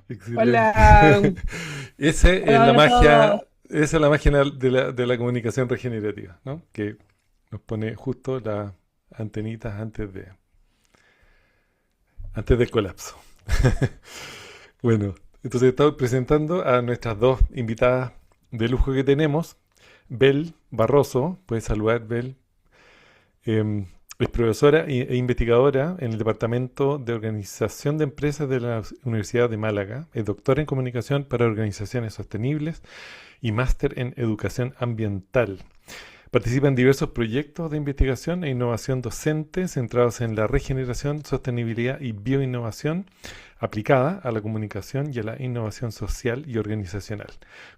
Excelente. Hola, Esa es hola, la hola a magia, todos. esa es la magia de la comunicación regenerativa, ¿no? Que nos pone justo las antenitas antes del colapso. Bueno, entonces estamos presentando a nuestras dos invitadas de lujo que tenemos. Bel Barroso, puedes saludar, Bel. Es profesora e investigadora en el Departamento de Organización de Empresas de la Universidad de Málaga. Es doctora en Comunicación para Organizaciones Sostenibles y máster en Educación Ambiental. Participa en diversos proyectos de investigación e innovación docente centrados en la regeneración, sostenibilidad y bioinnovación aplicada a la comunicación y a la innovación social y organizacional.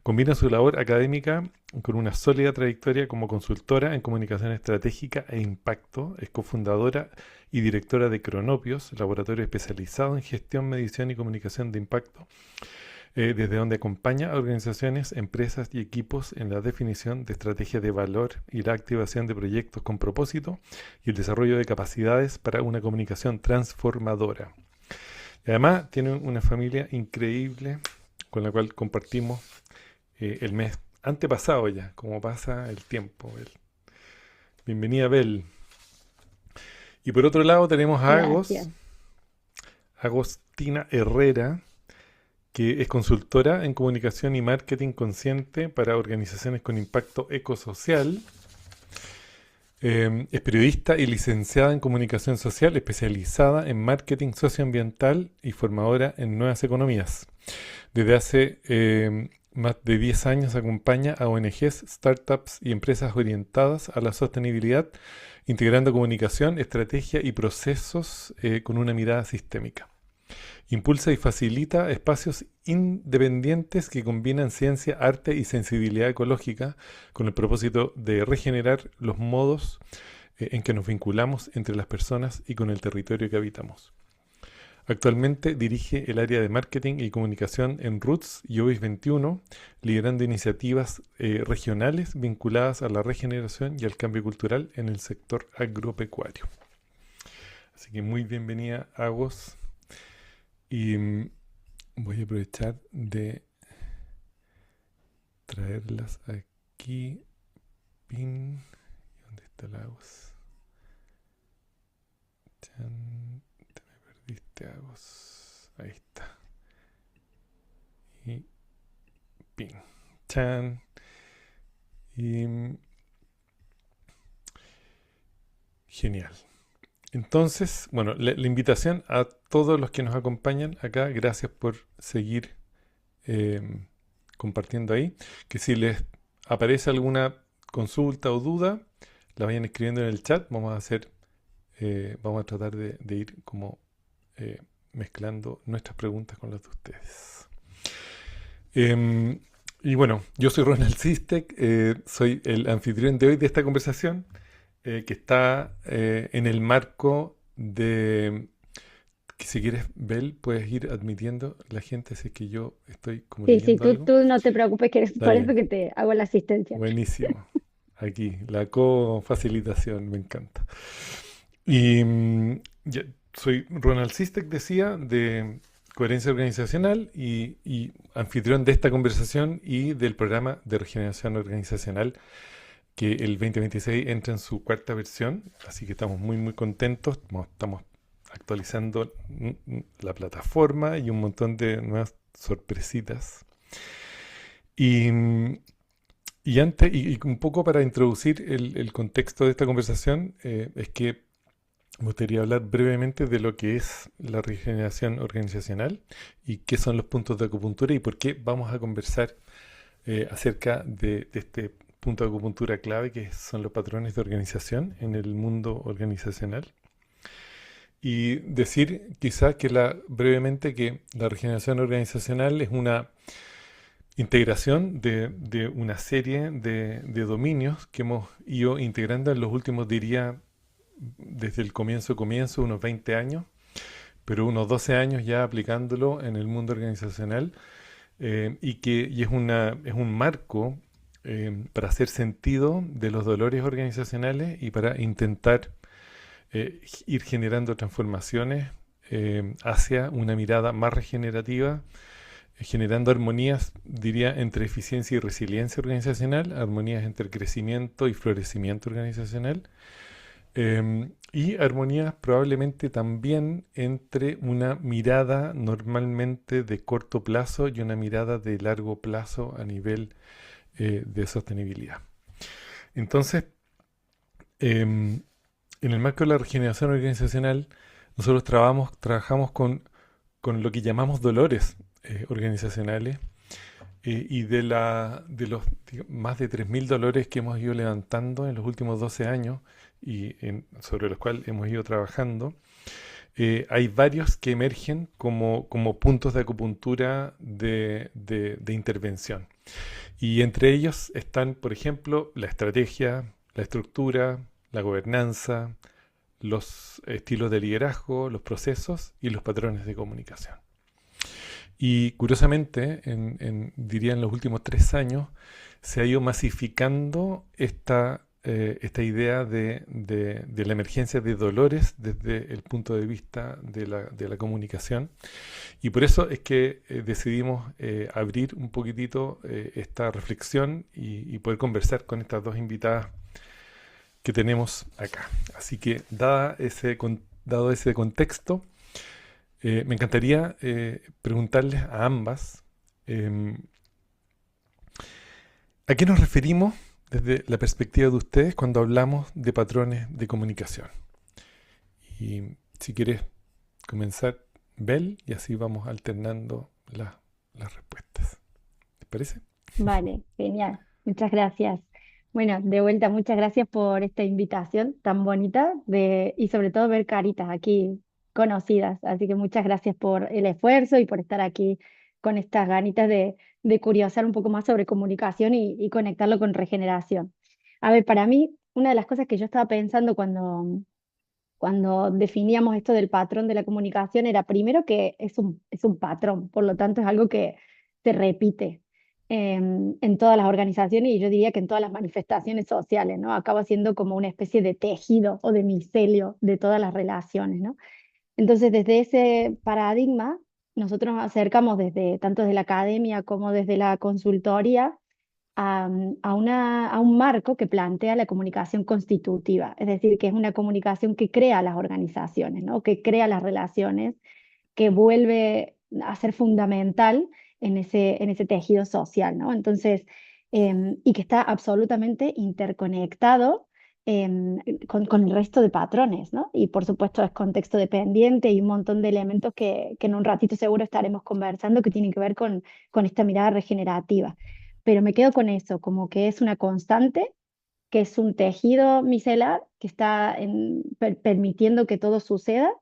Combina su labor académica con una sólida trayectoria como consultora en comunicación estratégica e impacto. Es cofundadora y directora de Cronopios, laboratorio especializado en gestión, medición y comunicación de impacto, desde donde acompaña a organizaciones, empresas y equipos en la definición de estrategias de valor y la activación de proyectos con propósito y el desarrollo de capacidades para una comunicación transformadora. Y además tiene una familia increíble con la cual compartimos el mes antepasado ya, como pasa el tiempo. Bel. Bienvenida, Bel. Y por otro lado tenemos a Gracias. Agostina Herrera, que es consultora en comunicación y marketing consciente para organizaciones con impacto ecosocial. Es periodista y licenciada en comunicación social, especializada en marketing socioambiental y formadora en nuevas economías. Desde hace más de 10 años acompaña a ONGs, startups y empresas orientadas a la sostenibilidad, integrando comunicación, estrategia y procesos con una mirada sistémica. Impulsa y facilita espacios independientes que combinan ciencia, arte y sensibilidad ecológica con el propósito de regenerar los modos en que nos vinculamos entre las personas y con el territorio que habitamos. Actualmente dirige el área de marketing y comunicación en Roots y Obis 21, liderando iniciativas regionales vinculadas a la regeneración y al cambio cultural en el sector agropecuario. Así que muy bienvenida, Agos. Y voy a aprovechar de traerlas aquí. Pin. ¿Dónde está la Agos? Chan, te me perdiste, Agos. Ahí está. Y pin. Chan. Y genial. Entonces, bueno, la invitación a todos los que nos acompañan acá, gracias por seguir eh, compartiendo ahí, que si les aparece alguna consulta o duda, la vayan escribiendo en el chat, vamos a tratar de ir como eh, mezclando nuestras preguntas con las de ustedes. Eh, y bueno, yo soy Ronald Sistek, soy el anfitrión de hoy de esta conversación, que está en el marco de que si quieres, Bel, puedes ir admitiendo la gente si es que yo estoy como Sí, sí, leyendo tú, algo. tú no te preocupes, que eres por Dale, eso que te hago la asistencia. buenísimo. Aquí, la co-facilitación, me encanta. Y soy Ronald Sistek, decía, de Coherencia Organizacional y anfitrión de esta conversación y del programa de regeneración organizacional que el 2026 entra en su cuarta versión, así que estamos muy muy contentos, estamos actualizando la plataforma y un montón de nuevas sorpresitas. Y, y un poco para introducir el contexto de esta conversación, es que me gustaría hablar brevemente de lo que es la regeneración organizacional y qué son los puntos de acupuntura y por qué vamos a conversar acerca de este punto de acupuntura clave que son los patrones de organización en el mundo organizacional. Y decir quizás brevemente que la regeneración organizacional es una integración de una serie de dominios que hemos ido integrando en los últimos, diría, desde el comienzo, unos 20 años, pero unos 12 años ya aplicándolo en el mundo organizacional, es un marco para hacer sentido de los dolores organizacionales y para intentar ir generando transformaciones hacia una mirada más regenerativa, generando armonías, diría, entre eficiencia y resiliencia organizacional, armonías entre crecimiento y florecimiento organizacional, y armonías probablemente también entre una mirada normalmente de corto plazo y una mirada de largo plazo a nivel de sostenibilidad. Entonces, em, en el marco de la regeneración organizacional, nosotros trabajamos con lo que llamamos dolores organizacionales, y de los más de 3.000 dolores que hemos ido levantando en los últimos 12 años y sobre los cuales hemos ido trabajando, hay varios que emergen como puntos de acupuntura de intervención. Y entre ellos están, por ejemplo, la estrategia, la estructura, la gobernanza, los estilos de liderazgo, los procesos y los patrones de comunicación. Y curiosamente, diría en los últimos 3 años, se ha ido masificando esta idea de la emergencia de dolores desde el punto de vista de la comunicación. Y por eso es que decidimos abrir un poquitito esta reflexión y poder conversar con estas dos invitadas que tenemos acá. Así que, dado ese contexto, me encantaría preguntarles a ambas em, ¿a qué nos referimos desde la perspectiva de ustedes cuando hablamos de patrones de comunicación? Y si quieres comenzar, Bel, y así vamos alternando las respuestas. ¿Te parece? Vale, genial. Muchas gracias. Bueno, de vuelta, muchas gracias por esta invitación tan bonita y sobre todo ver caritas aquí conocidas. Así que muchas gracias por el esfuerzo y por estar aquí con estas ganitas de curiosar un poco más sobre comunicación y conectarlo con regeneración. A ver, para mí, una de las cosas que yo estaba pensando cuando definíamos esto del patrón de la comunicación era primero que es un patrón, por lo tanto es algo que se repite en todas las organizaciones y yo diría que en todas las manifestaciones sociales, ¿no? Acaba siendo como una especie de tejido o de micelio de todas las relaciones, ¿no? Entonces, desde ese paradigma, nosotros nos acercamos tanto desde la academia como desde la consultoría a un marco que plantea la comunicación constitutiva, es decir, que es una comunicación que crea las organizaciones, ¿no? Que crea las relaciones, que vuelve a ser fundamental en ese tejido social, ¿no? Entonces, y que está absolutamente interconectado con el resto de patrones, ¿no? Y por supuesto es contexto dependiente y un montón de elementos que en un ratito seguro estaremos conversando que tienen que ver con esta mirada regenerativa. Pero me quedo con eso, como que es una constante, que es un tejido micelar que está permitiendo que todo suceda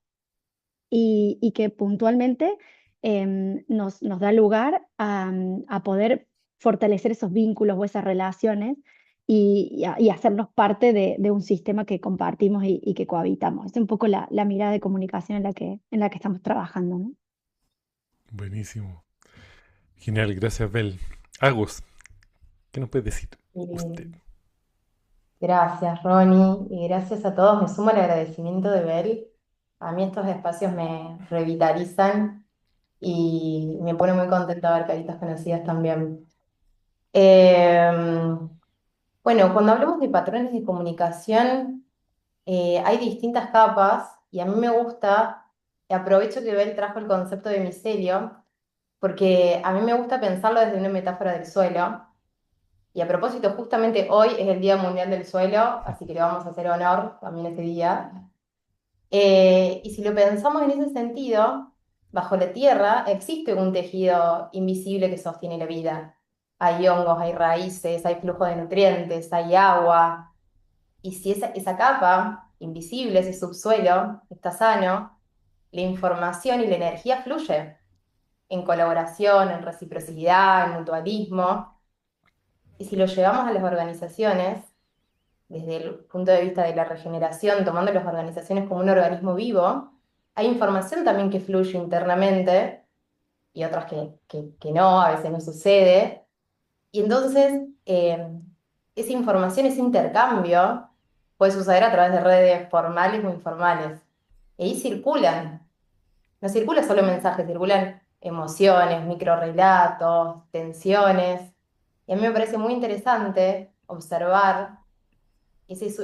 y que puntualmente nos da lugar a poder fortalecer esos vínculos o esas relaciones y hacernos parte de un sistema que compartimos y que cohabitamos. Es un poco la mirada de comunicación en la que estamos trabajando, ¿no? Buenísimo. Genial, gracias, Bel. Agus, ¿qué nos puede decir usted? Y gracias, Ronnie, y gracias a todos. Me sumo al agradecimiento de Bel. A mí estos espacios me revitalizan y me pone muy contenta ver caritas conocidas también. Eh, bueno, cuando hablamos de patrones de comunicación, hay distintas capas y a mí me gusta, y aprovecho que Bel trajo el concepto de micelio, porque a mí me gusta pensarlo desde una metáfora del suelo. Y a propósito, justamente hoy es el Día Mundial del Suelo, así que le vamos a hacer honor también ese día. Y si lo pensamos en ese sentido, bajo la tierra existe un tejido invisible que sostiene la vida. Hay hongos, hay raíces, hay flujo de nutrientes, hay agua. Y si esa capa invisible, ese subsuelo, está sano, la información y la energía fluye en colaboración, en reciprocidad, en mutualismo. Y si lo llevamos a las organizaciones, desde el punto de vista de la regeneración, tomando las organizaciones como un organismo vivo, hay información también que fluye internamente y otras que no, a veces no sucede. Y entonces, esa información, ese intercambio, puede suceder a través de redes formales o informales. Y ahí circulan. no circula solo mensajes, circulan emociones, microrrelatos, tensiones. Y a mí me parece muy interesante observar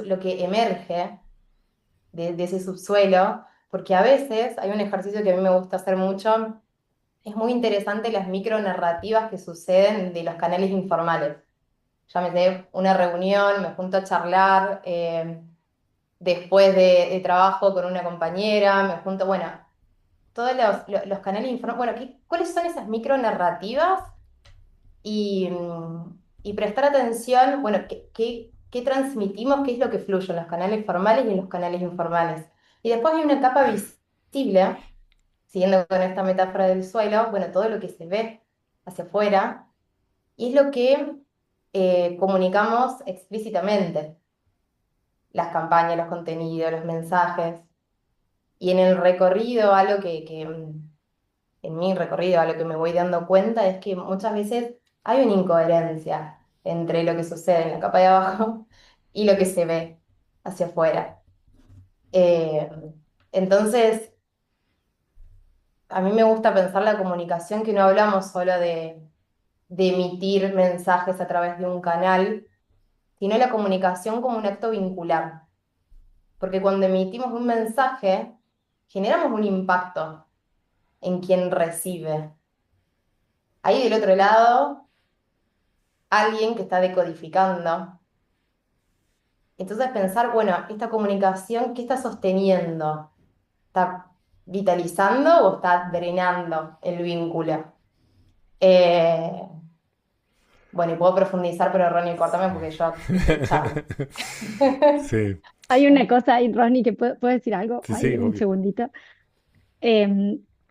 lo que emerge de ese subsuelo, porque a veces hay un ejercicio que a mí me gusta hacer mucho, es muy interesante las micronarrativas que suceden de los canales informales. Ya me sé una reunión, me junto a charlar después de trabajo con una compañera, me junto, bueno, todos los canales informales, bueno, ¿cuáles son esas micronarrativas? Y prestar atención, bueno, qué transmitimos, qué es lo que fluye en los canales formales y en los canales informales. Y después hay una capa visible, siguiendo con esta metáfora del suelo, bueno, todo lo que se ve hacia afuera, y es lo que comunicamos explícitamente, las campañas, los contenidos, los mensajes. Y en el recorrido, en mi recorrido, a lo que me voy dando cuenta es que muchas veces hay una incoherencia entre lo que sucede en la capa de abajo y lo que se ve hacia afuera. Eh, entonces, a mí me gusta pensar la comunicación que no hablamos solo de emitir mensajes a través de un canal, sino la comunicación como un acto vincular. Porque cuando emitimos un mensaje, generamos un impacto en quien recibe. Ahí del otro lado, alguien que está decodificando. Entonces pensar, bueno, esta comunicación, ¿qué está sosteniendo? ¿Está vitalizando o está drenando el vínculo? Eh, bueno, y puedo profundizar, pero Ronnie, córtame porque yo charlo. Sí, Hay una cosa ahí, Ronnie, que puedo decir algo sí, ahí sí, un obvio. segundito.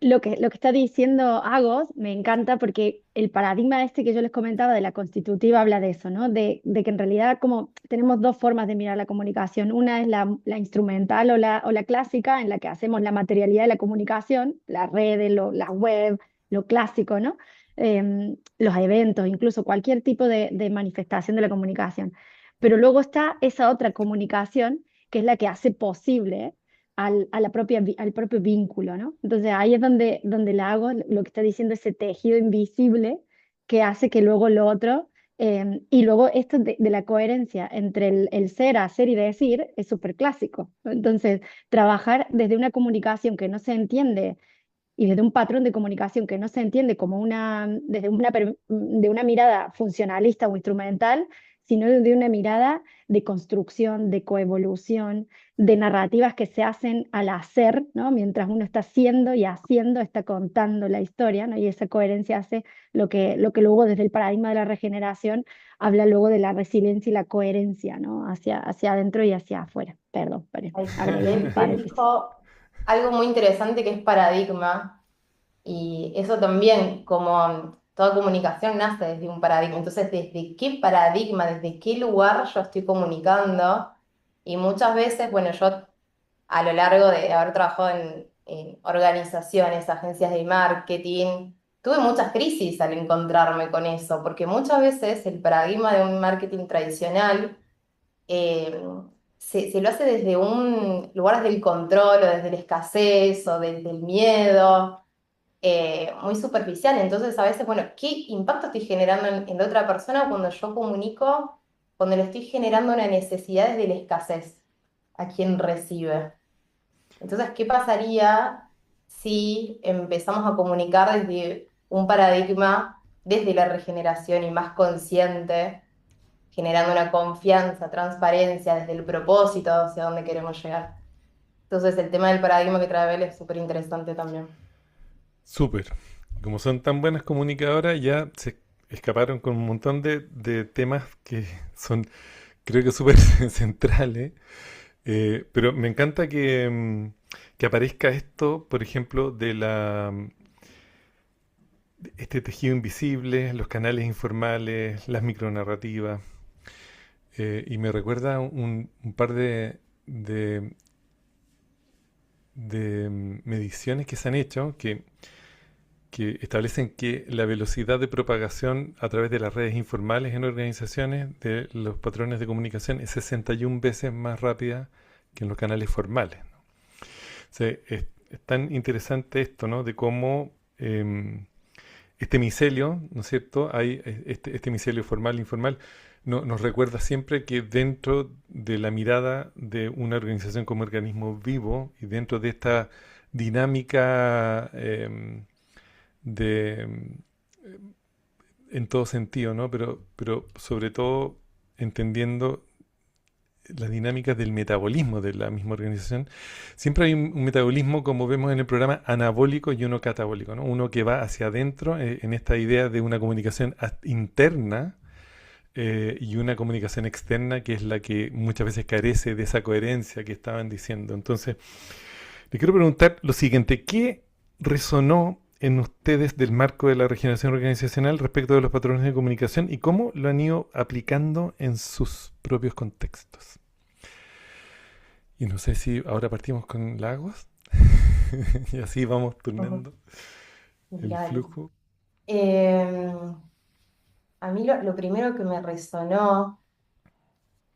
Lo que está diciendo Agos me encanta porque el paradigma este que yo les comentaba de la constitutiva habla de eso, ¿no? De que en realidad como tenemos dos formas de mirar la comunicación. Una es la instrumental o la clásica, en la que hacemos la materialidad de la comunicación, las redes, la web, lo clásico, ¿no? Los eventos, incluso cualquier tipo de manifestación de la comunicación. Pero luego está esa otra comunicación que es la que hace posible al propio vínculo, ¿no? Entonces ahí es donde la hago, lo que está diciendo ese tejido invisible que hace que luego lo otro, y luego esto de la coherencia entre el ser, hacer y decir es súper clásico, ¿no? Entonces, trabajar desde una comunicación que no se entiende y desde un patrón de comunicación que no se entiende como de una mirada funcionalista o instrumental, sino de una mirada de construcción, de coevolución, de narrativas que se hacen al hacer, ¿no? Mientras uno está haciendo y haciendo, está contando la historia, ¿no? Y esa coherencia hace lo que luego desde el paradigma de la regeneración habla luego de la resiliencia y la coherencia, ¿no? Hacia adentro y hacia afuera. Perdón, Ay, abrí sí, ahí un él paréntesis. dijo algo muy interesante que es paradigma, y eso también, como toda comunicación nace desde un paradigma. Entonces, ¿desde qué paradigma, desde qué lugar yo estoy comunicando? Y muchas veces, bueno, yo a lo largo de haber trabajado en organizaciones, agencias de marketing, tuve muchas crisis al encontrarme con eso, porque muchas veces el paradigma de un marketing tradicional eh, se lo hace desde un lugar del control o desde la escasez o desde el miedo, muy superficial. Entonces, a veces, bueno, ¿qué impacto estoy generando en la otra persona cuando yo comunico, cuando le estoy generando una necesidad desde la escasez a quien recibe? Entonces, ¿qué pasaría si empezamos a comunicar desde un paradigma, desde la regeneración y más consciente, generando una confianza, transparencia desde el propósito hacia dónde queremos llegar? Entonces, el tema del paradigma que trae Bel es súper interesante también. Súper. Como son tan buenas comunicadoras, ya se escaparon con un montón de temas que son, creo que súper centrales. Pero me encanta que aparezca esto, por ejemplo, de este tejido invisible, los canales informales, las micronarrativas. Y me recuerda un par de mediciones que se han hecho que establecen que la velocidad de propagación a través de las redes informales en organizaciones de los patrones de comunicación es 61 veces más rápida que en los canales formales, ¿no? O sea, es tan interesante esto, ¿no? De cómo este micelio, ¿no es cierto? Hay este micelio formal e informal, nos recuerda siempre que dentro de la mirada de una organización como organismo vivo y dentro de esta dinámica de, en todo sentido, ¿no? Pero sobre todo entendiendo las dinámicas del metabolismo de la misma organización, siempre hay un metabolismo, como vemos en el programa, anabólico y uno catabólico, ¿no? Uno que va hacia adentro en esta idea de una comunicación interna y una comunicación externa que es la que muchas veces carece de esa coherencia que estaban diciendo. Entonces, le quiero preguntar lo siguiente, ¿qué resonó en ustedes del marco de la regeneración organizacional respecto de los patrones de comunicación y cómo lo han ido aplicando en sus propios contextos? Y no sé si ahora partimos con Lagos y así vamos Ujú. turnando el Dale. flujo. Em, a mí lo primero que me resonó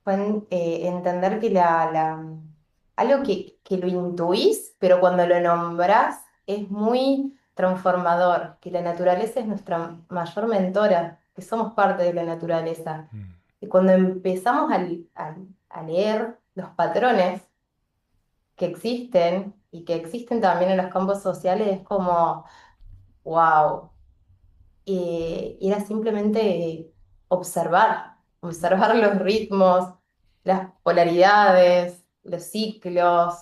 fue entender que algo que lo intuís, pero cuando lo nombrás es muy transformador, que la naturaleza es nuestra mayor mentora, que somos parte de la naturaleza. Mm. Y cuando empezamos a leer los patrones que existen y que existen también en los campos sociales, es como, wow. Y era simplemente observar los ritmos, las polaridades, los ciclos,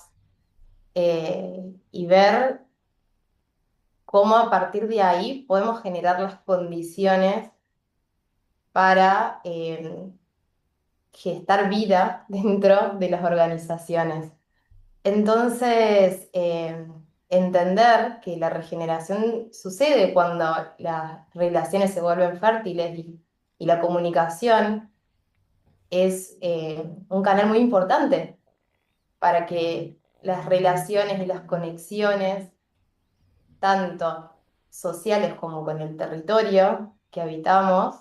y ver cómo a partir de ahí podemos generar las condiciones para gestar vida dentro de las organizaciones. Entonces, entender que la regeneración sucede cuando las relaciones se vuelven fértiles y la comunicación es un canal muy importante para que las relaciones y las conexiones, tanto sociales como con el territorio que habitamos,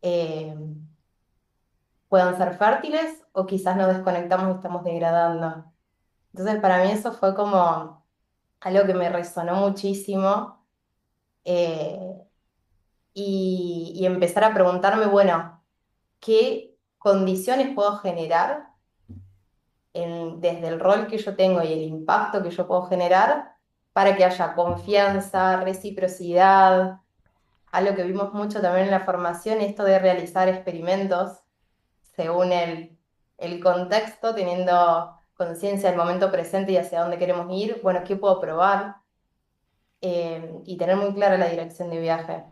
eh, puedan ser fértiles o quizás nos desconectamos y estamos degradando. Entonces, para mí eso fue como algo que me resonó muchísimo, eh, y empezar a preguntarme, bueno, ¿qué condiciones puedo generar desde el rol que yo tengo y el impacto que yo puedo generar para que haya confianza, reciprocidad? Algo que vimos mucho también en la formación, esto de realizar experimentos según el contexto, teniendo conciencia del momento presente y hacia dónde queremos ir. Bueno, ¿qué puedo probar? Y tener muy clara la dirección de viaje.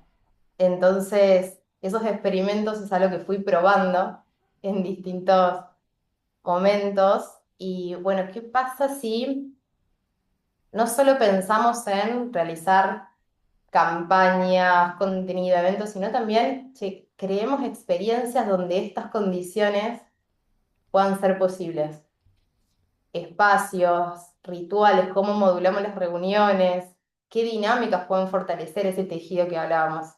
Entonces, esos experimentos es algo que fui probando en distintos momentos. Y bueno, ¿qué pasa si no solo pensamos en realizar campañas, contenido, eventos, sino también che, creemos experiencias donde estas condiciones puedan ser posibles? Espacios, rituales, cómo modulamos las reuniones, qué dinámicas pueden fortalecer ese tejido que hablábamos.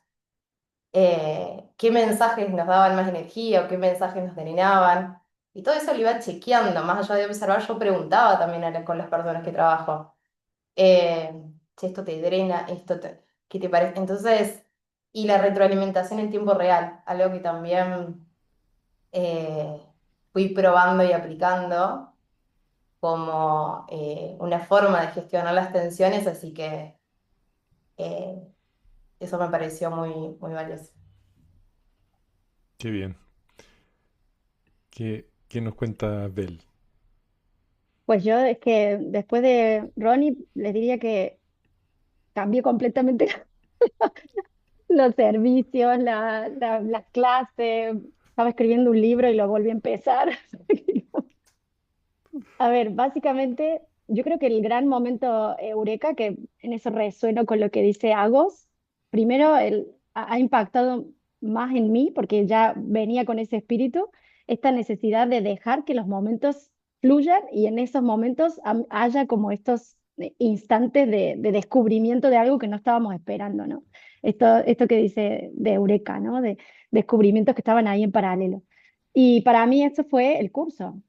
Qué mensajes nos daban más energía o qué mensajes nos drenaban. Y todo eso lo iba chequeando, más allá de observar, yo preguntaba también con las personas que trabajo. Eh, che, esto te drena, ¿qué te parece? Entonces, y la retroalimentación en tiempo real, algo que también eh, fui probando y aplicando como una forma de gestionar las tensiones, así que eh, eso me pareció muy, muy valioso. Qué bien. ¿Qué nos cuenta Bel? Pues yo es que después de Ronnie les diría que cambié completamente los servicios, las clases. Estaba escribiendo un libro y lo volví a empezar. A ver, básicamente, yo creo que el gran momento eureka, que en eso resueno con lo que dice Agos, primero ha impactado más en mí, porque ya venía con ese espíritu, esta necesidad de dejar que los momentos fluyan y en esos momentos haya como estos instantes de descubrimiento de algo que no estábamos esperando, ¿no? Esto que dice de eureka, ¿no? De descubrimientos que estaban ahí en paralelo. Y para mí eso fue el curso.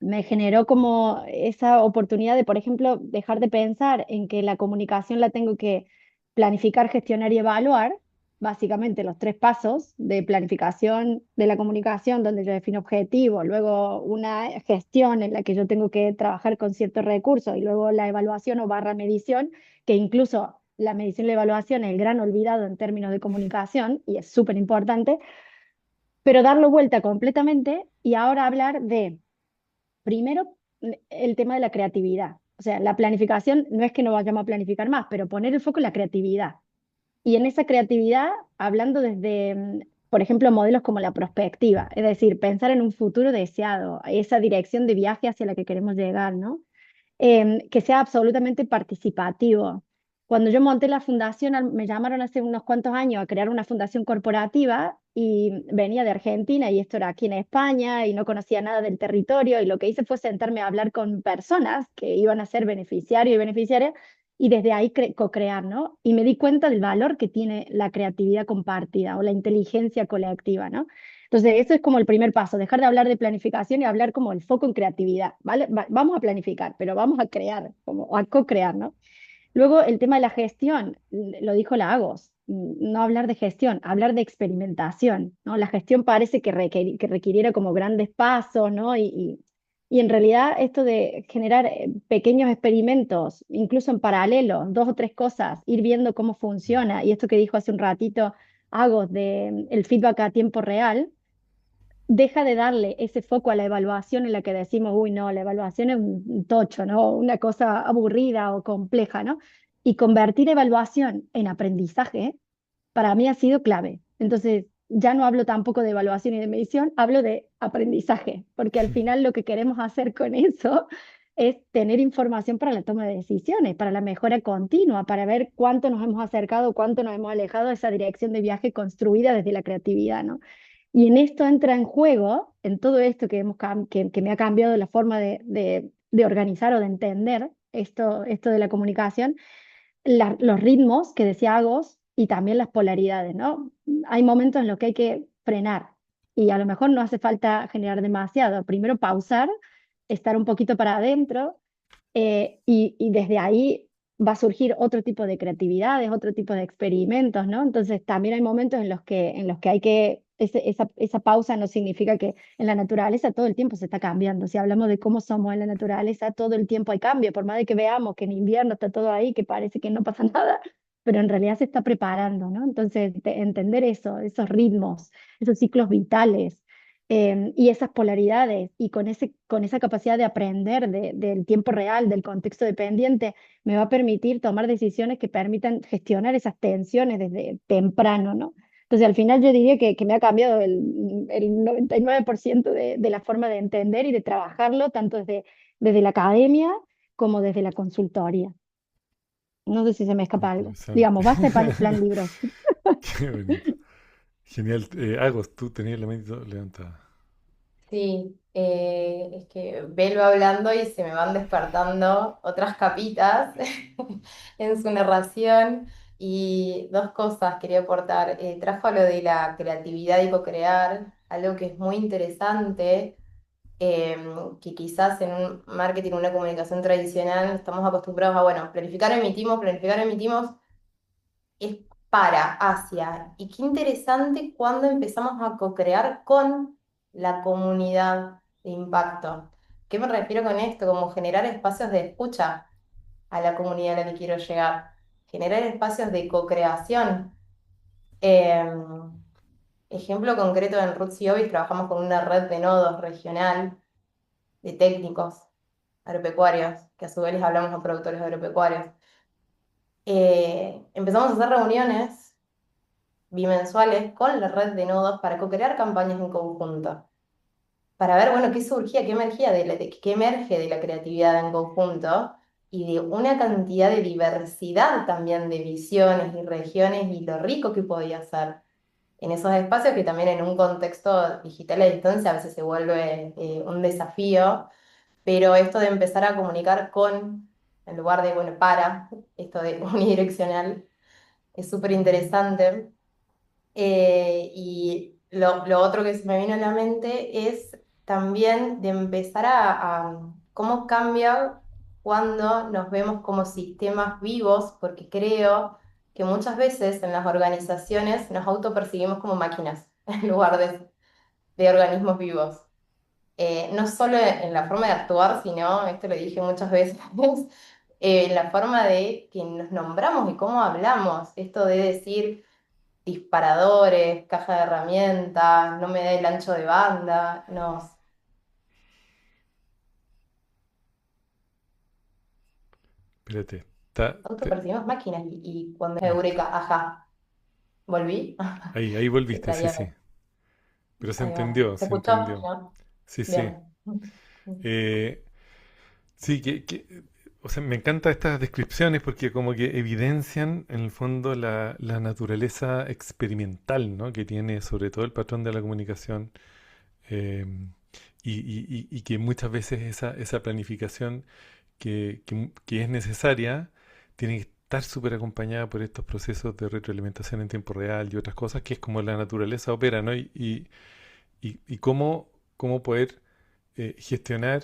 me generó como esa oportunidad de, por ejemplo, dejar de pensar en que la comunicación la tengo que planificar, gestionar y evaluar, básicamente los tres pasos de planificación de la comunicación, donde yo defino objetivos, luego una gestión en la que yo tengo que trabajar con ciertos recursos y luego la evaluación o barra medición, que incluso la medición y la evaluación es el gran olvidado en términos de comunicación y es súper importante, pero darlo vuelta completamente y ahora hablar de primero, el tema de la creatividad. O sea, la planificación no es que no vayamos a planificar más, pero poner el foco en la creatividad. Y en esa creatividad, hablando desde, por ejemplo, modelos como la prospectiva, es decir, pensar en un futuro deseado, esa dirección de viaje hacia la que queremos llegar, ¿no? Que sea absolutamente participativo. Cuando yo monté la fundación, me llamaron hace unos cuantos años a crear una fundación corporativa y venía de Argentina y esto era aquí en España y no conocía nada del territorio y lo que hice fue sentarme a hablar con personas que iban a ser beneficiarios y beneficiarias y desde ahí co-crear, ¿no? Y me di cuenta del valor que tiene la creatividad compartida o la inteligencia colectiva, ¿no? Entonces, eso es como el primer paso, dejar de hablar de planificación y hablar como el foco en creatividad, ¿vale? Vamos a planificar, pero vamos a crear, como a co-crear, ¿no? Luego, el tema de la gestión, lo dijo Lagos, no hablar de gestión, hablar de experimentación, ¿no? La gestión parece que requiriera como grandes pasos, ¿no? Y en realidad esto de generar pequeños experimentos, incluso en paralelo, dos o tres cosas, ir viendo cómo funciona, y esto que dijo hace un ratito Agos de el feedback a tiempo real, deja de darle ese foco a la evaluación en la que decimos, uy, no, la evaluación es un tocho, ¿no? Una cosa aburrida o compleja, ¿no? Y convertir evaluación en aprendizaje, para mí ha sido clave. Entonces, ya no hablo tampoco de evaluación y de medición, hablo de aprendizaje, porque al final lo que queremos hacer con eso es tener información para la toma de decisiones, para la mejora continua, para ver cuánto nos hemos acercado, cuánto nos hemos alejado de esa dirección de viaje construida desde la creatividad, ¿no? Y en esto entra en juego, en todo esto que me ha cambiado la forma de organizar o de entender esto de la comunicación, los ritmos que decía Agos y también las polaridades, ¿no? Hay momentos en los que hay que frenar y a lo mejor no hace falta generar demasiado. Primero pausar, estar un poquito para adentro y desde ahí va a surgir otro tipo de creatividades, otro tipo de experimentos, ¿no? Entonces también hay momentos en los que hay que, esa pausa no significa que en la naturaleza todo el tiempo se está cambiando. Si hablamos de cómo somos en la naturaleza, todo el tiempo hay cambio, por más de que veamos que en invierno está todo ahí, que parece que no pasa nada, pero en realidad se está preparando, ¿no? Entonces, entender eso, esos ritmos, esos ciclos vitales y esas polaridades y con esa capacidad de aprender del tiempo real, del contexto dependiente, me va a permitir tomar decisiones que permitan gestionar esas tensiones desde temprano, ¿no? Entonces, al final yo diría que me ha cambiado el 99% de la forma de entender y de trabajarlo, tanto desde la academia como desde la consultoría. No sé si se me escapa algo. Interesante. Digamos, basta de plan libros. Qué bonito. Genial. Agos, tú tenías la mano levantada. Sí, es que velo hablando y se me van despertando otras capitas en su narración. Y dos cosas quería aportar. Trajo lo de la creatividad y co-crear, algo que es muy interesante, eh, que quizás en un marketing, una comunicación tradicional, estamos acostumbrados a, bueno, planificar, emitimos, es para, hacia. Y qué interesante cuando empezamos a co-crear con la comunidad de impacto. ¿Qué me refiero con esto? Como generar espacios de escucha a la comunidad a la que quiero llegar. Generar espacios de co-creación. Ejemplo concreto, en Roots y Obis trabajamos con una red de nodos regional de técnicos agropecuarios, que a su vez les hablamos a productores agropecuarios. Empezamos a hacer reuniones bimensuales con la red de nodos para co-crear campañas en conjunto, para ver, bueno, qué surgía, qué emergía qué emerge de la creatividad en conjunto y de una cantidad de diversidad también de visiones y regiones y lo rico que podía ser en esos espacios que también en un contexto digital a distancia a veces se vuelve un desafío, pero esto de empezar a comunicar con, en lugar de, bueno, para, esto de unidireccional, es súper interesante. Y lo otro que se me vino a la mente es también de empezar cómo cambia cuando nos vemos como sistemas vivos, porque creo que muchas veces en las organizaciones nos autopercibimos como máquinas en lugar de organismos vivos. No solo en la forma de actuar, sino, esto lo dije muchas veces, en la forma de que nos nombramos y cómo hablamos. Esto de decir disparadores, caja de herramientas, no me da el ancho de banda, nos Espérate. autopercibimos máquinas y cuando es Eureka, ajá, volví, Ahí volviste, sí, sí. extrañaba. Pero se Ahí va. entendió, ¿Se se escuchó? entendió. ¿No? Sí, sí. Bien. Eh, sí, o sea, me encantan estas descripciones porque como que evidencian en el fondo la naturaleza experimental, ¿no? Que tiene sobre todo el patrón de la comunicación eh, y que muchas veces esa planificación que es necesaria tiene que estar súper acompañada por estos procesos de retroalimentación en tiempo real y otras cosas, que es como la naturaleza opera, ¿no? Y cómo poder gestionar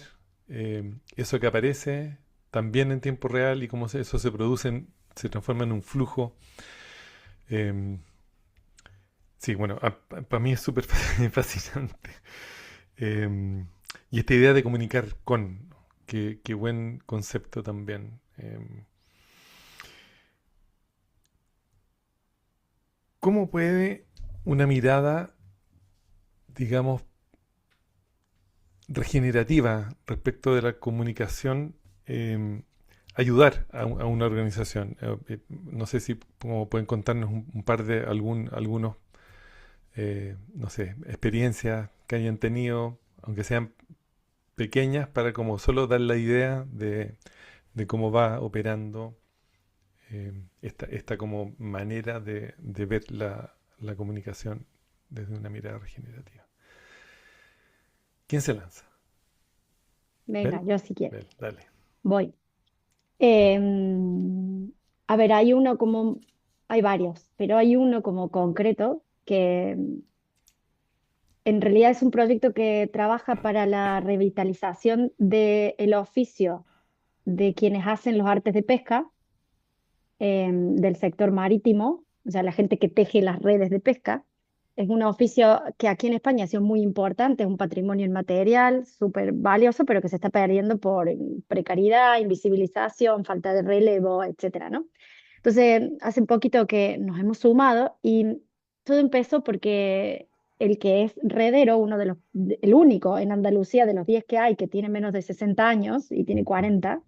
eso que aparece también en tiempo real y cómo eso se produce, se transforma en un flujo. eh, sí, bueno, para mí es súper fascinante. Eh, y esta idea de comunicar con, ¿no? Qué buen concepto también. ¿Cómo puede una mirada, digamos, regenerativa respecto de la comunicación ayudar a una organización? No sé si como pueden contarnos un par de algunos, no sé, experiencias que hayan tenido, aunque sean pequeñas, para como solo dar la idea de cómo va operando esta como manera de ver la comunicación desde una mirada regenerativa. ¿Quién se lanza? Venga, ¿Bel? yo si quiero. Bel, dale. Voy. A ver, hay varios, pero hay uno como concreto que en realidad es un proyecto que trabaja para la revitalización del oficio de quienes hacen los artes de pesca, del sector marítimo, o sea, la gente que teje las redes de pesca. Es un oficio que aquí en España ha sido muy importante, es un patrimonio inmaterial súper valioso, pero que se está perdiendo por precariedad, invisibilización, falta de relevo, etcétera, ¿no? Entonces, hace un poquito que nos hemos sumado y todo empezó porque el que es redero, el único en Andalucía de los 10 que hay que tiene menos de 60 años y tiene 40,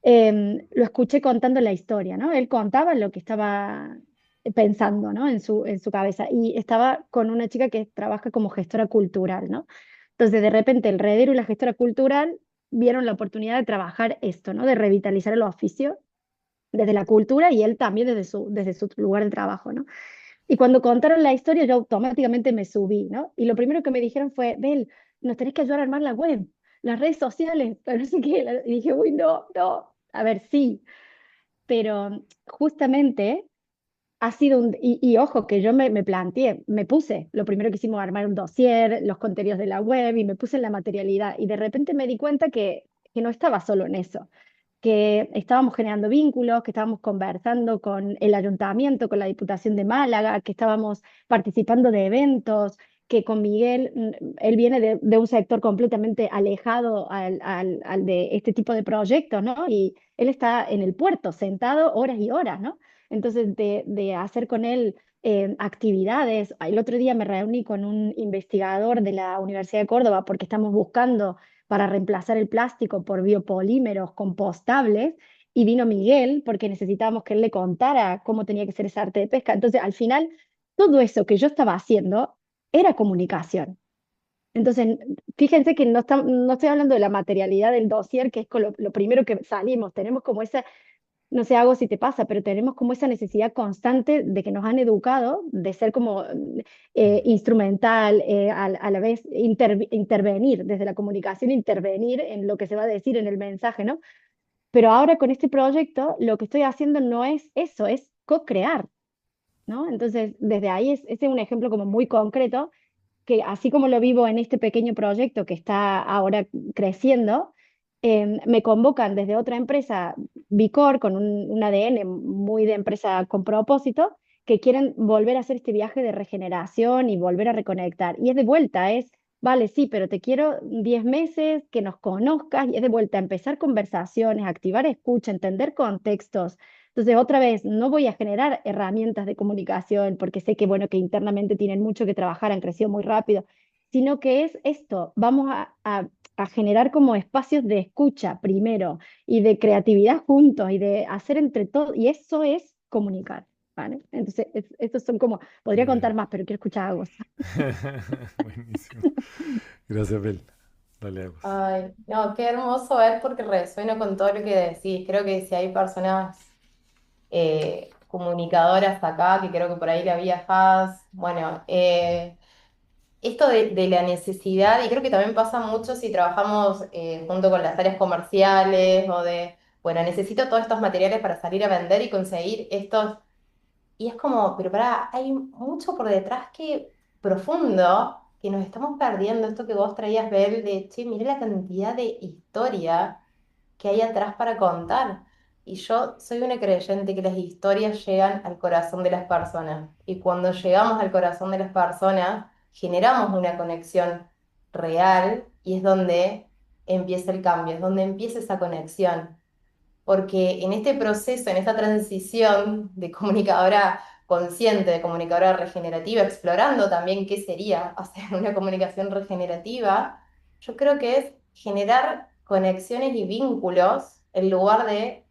lo escuché contando la historia, ¿no? Él contaba lo que estaba pensando, ¿no? En su cabeza. Y estaba con una chica que trabaja como gestora cultural, ¿no? Entonces, de repente, el redero y la gestora cultural vieron la oportunidad de trabajar esto, ¿no? De revitalizar el oficio desde la cultura y él también desde su lugar de trabajo, ¿no? Y cuando contaron la historia, yo automáticamente me subí, ¿no? Y lo primero que me dijeron fue, Bel, nos tenés que ayudar a armar la web, las redes sociales, pero no sé qué. Y dije, uy, no, no, a ver, sí, pero justamente ha sido y ojo, que yo me planteé, me puse, lo primero que hicimos armar un dossier, los contenidos de la web y me puse en la materialidad y de repente me di cuenta que no estaba solo en eso, que estábamos generando vínculos, que estábamos conversando con el ayuntamiento, con la Diputación de Málaga, que estábamos participando de eventos, que con Miguel, él viene de un sector completamente alejado al de este tipo de proyectos, ¿no? Y él está en el puerto, sentado horas y horas, ¿no? Entonces, de hacer con él actividades. El otro día me reuní con un investigador de la Universidad de Córdoba porque estamos buscando para reemplazar el plástico por biopolímeros compostables y vino Miguel porque necesitábamos que él le contara cómo tenía que ser esa arte de pesca. Entonces, al final, todo eso que yo estaba haciendo era comunicación. Entonces, fíjense que no estoy hablando de la materialidad del dossier, que es con lo primero que salimos. Tenemos como esa, no sé, algo si te pasa, pero tenemos como esa necesidad constante de que nos han educado, de ser como instrumental, a la vez intervenir desde la comunicación, intervenir en lo que se va a decir en el mensaje, ¿no? Pero ahora con este proyecto lo que estoy haciendo no es eso, es co-crear, ¿no? Entonces, desde ahí ese es un ejemplo como muy concreto que así como lo vivo en este pequeño proyecto que está ahora creciendo, me convocan desde otra empresa, Vicor, con un ADN muy de empresa con propósito, que quieren volver a hacer este viaje de regeneración y volver a reconectar. Y es de vuelta, vale, sí, pero te quiero 10 meses, que nos conozcas, y es de vuelta a empezar conversaciones, activar escucha, entender contextos. Entonces, otra vez, no voy a generar herramientas de comunicación porque sé que, bueno, que internamente tienen mucho que trabajar, han crecido muy rápido, sino que es esto, vamos a generar como espacios de escucha primero y de creatividad juntos y de hacer entre todos, y eso es comunicar, ¿vale? Entonces, estos son como, podría Bien. contar más, pero quiero escuchar a vos. Buenísimo. Gracias, Bel. Dale, Agus. Ay, no, qué hermoso ver porque resueno con todo lo que decís. Creo que si hay personas comunicadoras acá, que creo que por ahí la vía Faz, bueno, esto de la necesidad, y creo que también pasa mucho si trabajamos junto con las áreas comerciales o de, bueno, necesito todos estos materiales para salir a vender y conseguir estos. Y es como, pero pará, hay mucho por detrás que profundo que nos estamos perdiendo. Esto que vos traías, Bel, de, che, mirá la cantidad de historia que hay atrás para contar. Y yo soy una creyente que las historias llegan al corazón de las personas. Y cuando llegamos al corazón de las personas, generamos una conexión real y es donde empieza el cambio, es donde empieza esa conexión porque en este proceso, en esta transición de comunicadora consciente, de comunicadora regenerativa, explorando también qué sería hacer una comunicación regenerativa, yo creo que es generar conexiones y vínculos en lugar de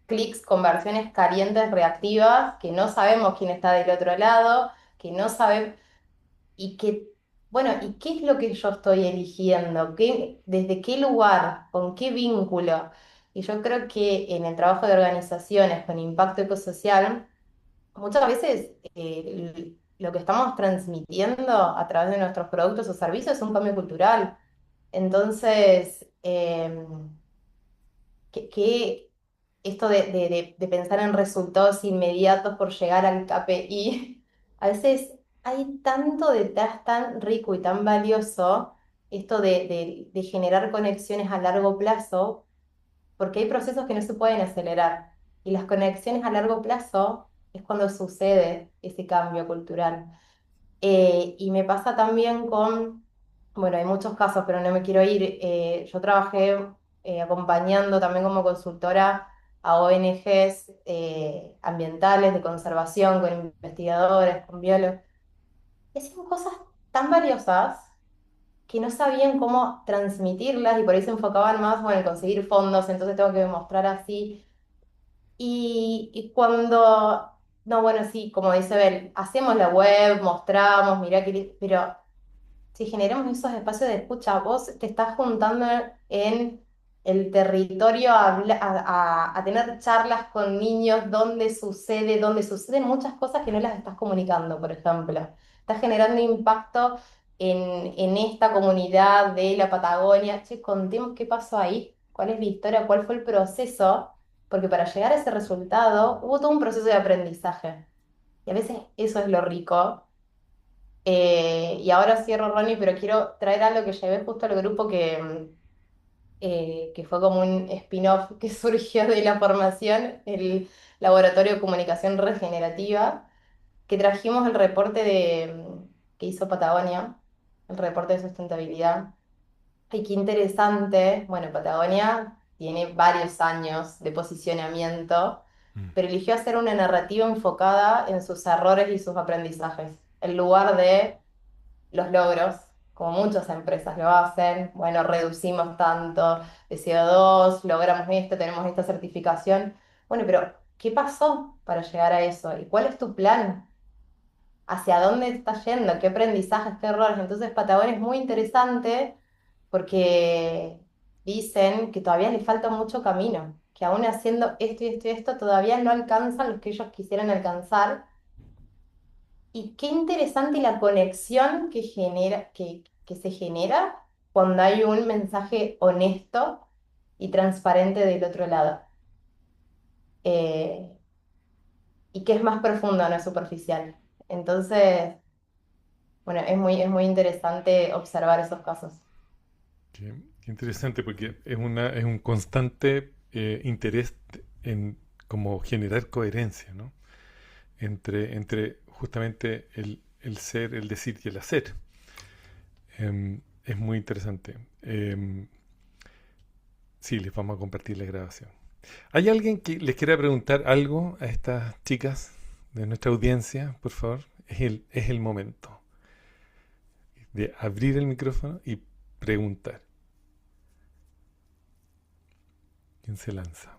clics, conversiones calientes, reactivas, que no sabemos quién está del otro lado, que no sabemos y que, bueno, ¿y qué es lo que yo estoy eligiendo? ¿Desde qué lugar? ¿Con qué vínculo? Y yo creo que en el trabajo de organizaciones con impacto ecosocial, muchas veces lo que estamos transmitiendo a través de nuestros productos o servicios es un cambio cultural. Entonces, esto de pensar en resultados inmediatos por llegar al KPI, a veces hay tanto detrás tan rico y tan valioso, esto de generar conexiones a largo plazo, porque hay procesos que no se pueden acelerar. Y las conexiones a largo plazo es cuando sucede ese cambio cultural. Y me pasa también con, bueno, hay muchos casos, pero no me quiero ir. Yo trabajé acompañando también como consultora a ONGs ambientales de conservación, con investigadores, con biólogos. Y hacían cosas tan valiosas que no sabían cómo transmitirlas y por ahí se enfocaban más, bueno, en conseguir fondos, entonces tengo que demostrar así. Y cuando, no, bueno, sí, como dice Bel, hacemos la web, mostramos, mirá que, pero si generamos esos espacios de escucha, vos te estás juntando en el territorio a tener charlas con niños donde suceden muchas cosas que no las estás comunicando, por ejemplo. Estás generando impacto en esta comunidad de la Patagonia. Che, contemos qué pasó ahí, cuál es la historia, cuál fue el proceso, porque para llegar a ese resultado hubo todo un proceso de aprendizaje. Y a veces eso es lo rico y ahora cierro, Ronnie, pero quiero traer algo que llevé justo al grupo que fue como un spin-off que surgió de la formación, el Laboratorio de Comunicación Regenerativa, que trajimos el reporte que hizo Patagonia, el reporte de sustentabilidad. Y qué interesante, bueno, Patagonia tiene varios años de posicionamiento, Mm. pero eligió hacer una narrativa enfocada en sus errores y sus aprendizajes, en lugar de los logros, como muchas empresas lo hacen. Bueno, reducimos tanto de CO2, logramos esto, tenemos esta certificación. Bueno, pero ¿qué pasó para llegar a eso? ¿Y cuál es tu plan? ¿Hacia dónde estás yendo? ¿Qué aprendizajes, qué errores? Entonces, Patagonia es muy interesante porque dicen que todavía les falta mucho camino, que aún haciendo esto y esto y esto todavía no alcanzan los que ellos quisieran alcanzar y qué interesante la conexión que se genera cuando hay un mensaje honesto y transparente del otro lado. Eh, y que es más profundo, no es superficial. Entonces, Bueno, es muy interesante observar esos casos. Qué interesante porque es un constante interés en como generar coherencia, ¿no? Entre justamente el ser, el decir y el hacer. Es muy interesante. Sí, les vamos a compartir la grabación. ¿Hay alguien que les quiera preguntar algo a estas chicas de nuestra audiencia? Por favor, es el momento de abrir el micrófono y preguntar. ¿Quién se lanza?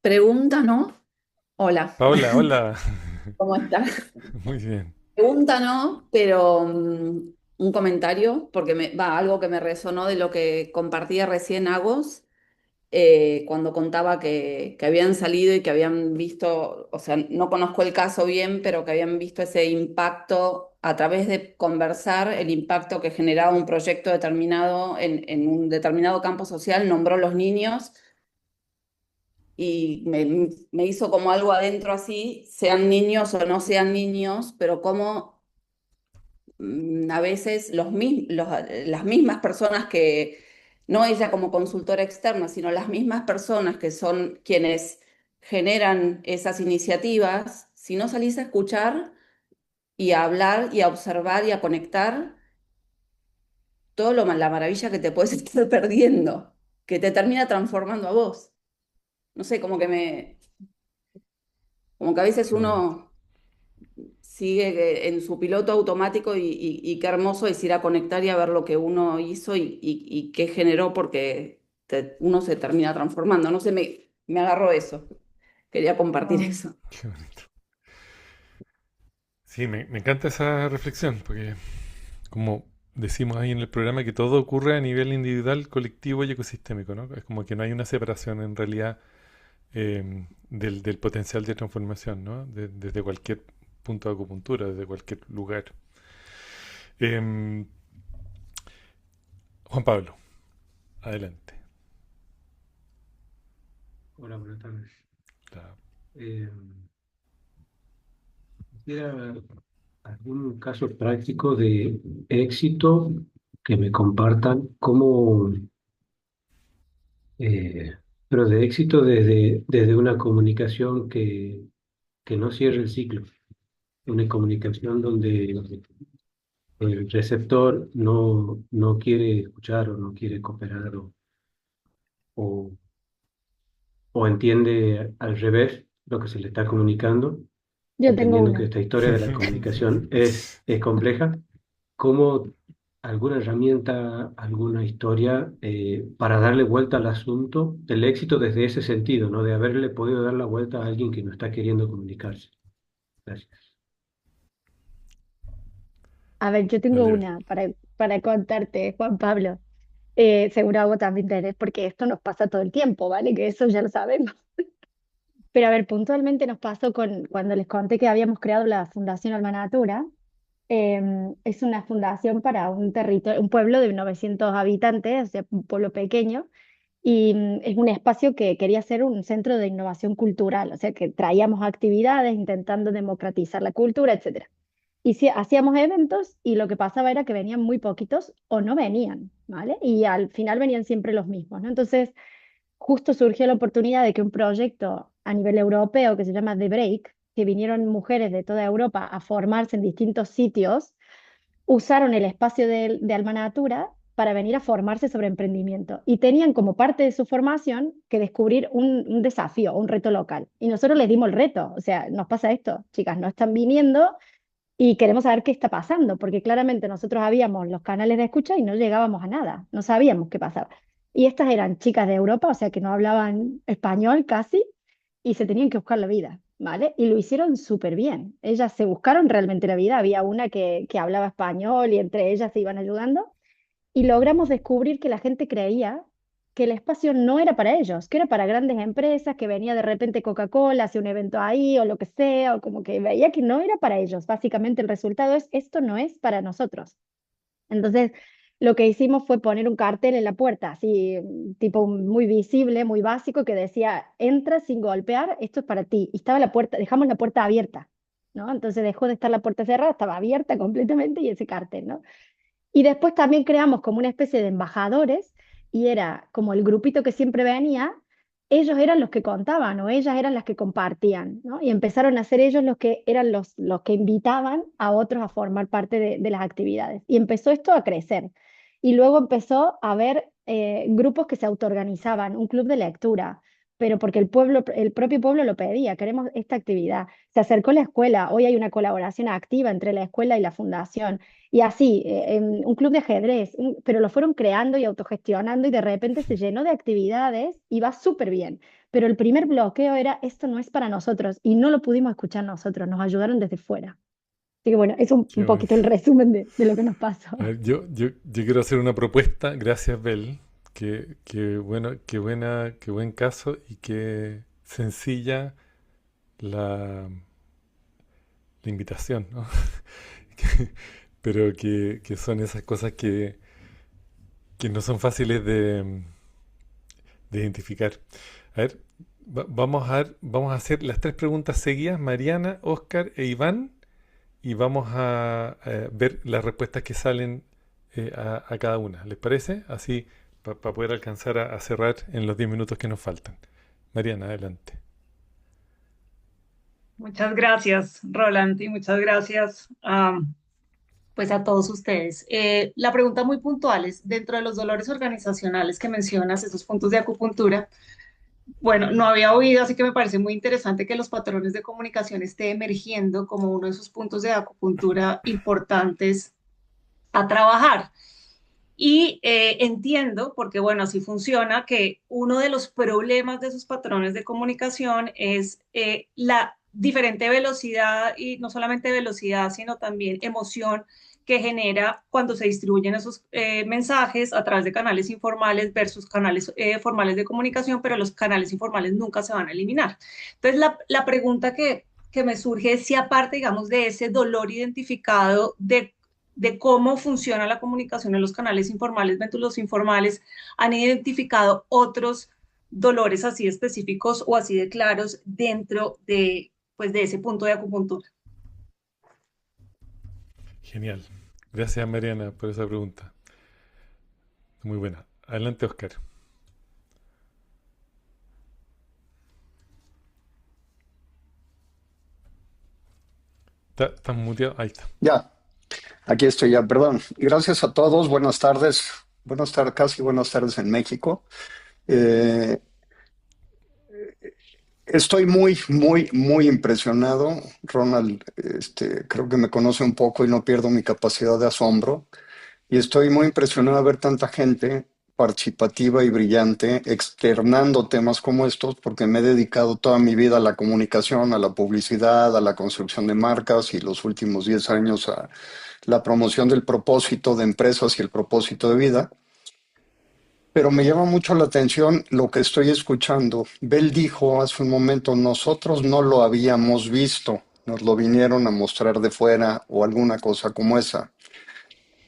Pregunta, ¿no? Hola, Paola, hola. ¿cómo estás? Muy bien. Pregunta, ¿no? Pero un comentario, porque va, algo que me resonó de lo que compartía recién Agos, cuando contaba que habían salido y que habían visto, o sea, no conozco el caso bien, pero que habían visto ese impacto a través de conversar, el impacto que generaba un proyecto determinado en un determinado campo social, nombró los niños y me hizo como algo adentro así, sean niños o no sean niños, pero como a veces las mismas personas que, no ella como consultora externa, sino las mismas personas que son quienes generan esas iniciativas, si no salís a escuchar y a hablar y a observar y a conectar, todo la maravilla que te puedes estar perdiendo, que te termina transformando a vos. No sé, como que a veces Qué bonito. uno sigue en su piloto automático y qué hermoso es ir a conectar y a ver lo que uno hizo y qué generó porque uno se termina transformando. No sé, me agarró eso. Quería compartir Oh, eso. Qué bonito. Sí, me encanta esa reflexión porque como decimos ahí en el programa que todo ocurre a nivel individual, colectivo y ecosistémico, ¿no? Es como que no hay una separación en realidad del potencial de transformación, ¿no? Desde cualquier punto de acupuntura, desde cualquier lugar. Em, Juan Pablo, adelante. Hola, buenas tardes. La- Eh, Quisiera algún caso práctico de éxito que me compartan, cómo, eh, pero de éxito desde una comunicación que no cierre el ciclo, una comunicación donde el receptor no quiere escuchar o no quiere cooperar o, o entiende al revés lo que se le está comunicando, yo tengo entendiendo que una. esta historia de la comunicación es compleja. ¿Cómo alguna herramienta, alguna historia para darle vuelta al asunto, el éxito desde ese sentido, ¿no? De haberle podido dar la vuelta a alguien que no está queriendo comunicarse? Gracias. A ver, yo tengo Vale. una para contarte, Juan Pablo. Seguro a vos también tenés, porque esto nos pasa todo el tiempo, ¿vale? Que eso ya lo sabemos. Pero a ver, puntualmente nos pasó cuando les conté que habíamos creado la Fundación Alma Natura. Es una fundación para un territorio, un pueblo de 900 habitantes, o sea, un pueblo pequeño, y es un espacio que quería ser un centro de innovación cultural, o sea, que traíamos actividades intentando democratizar la cultura, etcétera. Y si hacíamos eventos y lo que pasaba era que venían muy poquitos o no venían, ¿vale? Y al final venían siempre los mismos, ¿no? Entonces, justo surgió la oportunidad de que un proyecto a nivel europeo que se llama The Break, que vinieron mujeres de toda Europa a formarse en distintos sitios, usaron el espacio de Alma Natura para venir a formarse sobre emprendimiento. Y tenían como parte de su formación que descubrir un desafío, un reto local. Y nosotros les dimos el reto. O sea, nos pasa esto, chicas, no están viniendo y queremos saber qué está pasando, porque claramente nosotros habíamos los canales de escucha y no llegábamos a nada, no sabíamos qué pasaba. Y estas eran chicas de Europa, o sea que no hablaban español casi, y se tenían que buscar la vida, ¿vale? Y lo hicieron súper bien. Ellas se buscaron realmente la vida. Había una que hablaba español y entre ellas se iban ayudando y logramos descubrir que la gente creía que el espacio no era para ellos, que era para grandes empresas, que venía de repente Coca-Cola, hacía un evento ahí o lo que sea, o como que veía que no era para ellos. Básicamente el resultado es, esto no es para nosotros. Entonces, lo que hicimos fue poner un cartel en la puerta, así tipo muy visible, muy básico, que decía, entra sin golpear, esto es para ti. Y estaba la puerta, dejamos la puerta abierta. ¿no? Entonces dejó de estar la puerta cerrada, estaba abierta completamente y ese cartel, ¿no? Y después también creamos como una especie de embajadores y era como el grupito que siempre venía, ellos eran los que contaban o ellas eran las que compartían, ¿no? Y empezaron a ser ellos los que eran los que invitaban a otros a formar parte de las actividades. Y empezó esto a crecer. Y luego empezó a haber grupos que se autoorganizaban, un club de lectura, pero porque el pueblo, el propio pueblo lo pedía, queremos esta actividad. Se acercó la escuela, hoy hay una colaboración activa entre la escuela y la fundación. Y así, en un club de ajedrez, pero lo fueron creando y autogestionando y de repente se llenó de actividades y va súper bien. Pero el primer bloqueo era, esto no es para nosotros y no lo pudimos escuchar nosotros, nos ayudaron desde fuera. Así que bueno, es Qué un bueno. poquito el resumen de lo que nos A pasó. ver, yo quiero hacer una propuesta, gracias Bel, bueno, qué buen caso y qué sencilla la, la invitación, ¿no? Que- Pero que son esas cosas que no son fáciles de identificar. A ver, vamos a hacer las tres preguntas seguidas, Mariana, Oscar e Iván, y vamos a ver las respuestas que salen a cada una. ¿Les parece? Así para poder alcanzar a cerrar en los 10 minutos que nos faltan. Mariana, adelante. Muchas gracias, Roland, y muchas gracias pues a todos ustedes. La pregunta muy puntual es, dentro de los dolores organizacionales que mencionas, esos puntos de acupuntura, bueno, no había oído, así que me parece muy interesante que los patrones de comunicación esté emergiendo como uno de esos puntos de acupuntura importantes a trabajar. Y entiendo, porque bueno, así funciona, que uno de los problemas de esos patrones de comunicación es la diferente velocidad y no solamente velocidad, sino también emoción que genera cuando se distribuyen esos mensajes a través de canales informales versus canales formales de comunicación, pero los canales informales nunca se van a eliminar. Entonces, la pregunta que me surge es si aparte, digamos, de ese dolor identificado de cómo funciona la comunicación en los canales informales versus los informales, han identificado otros dolores así específicos o así de claros dentro de, pues, de ese punto de acupuntura. Genial. Gracias, Mariana, por esa pregunta. Muy buena. Adelante, Oscar. ¿Estás muteado? Ahí está. Ya, aquí estoy ya, perdón. Gracias a todos, buenas tardes. Buenas tardes, casi buenas tardes en México. Eh, Estoy muy impresionado. Ronald, creo que me conoce un poco y no pierdo mi capacidad de asombro. Y estoy muy impresionado de ver tanta gente participativa y brillante externando temas como estos, porque me he dedicado toda mi vida a la comunicación, a la publicidad, a la construcción de marcas y los últimos 10 años a la promoción del propósito de empresas y el propósito de vida. Pero me llama mucho la atención lo que estoy escuchando. Bell dijo hace un momento, nosotros no lo habíamos visto, nos lo vinieron a mostrar de fuera o alguna cosa como esa.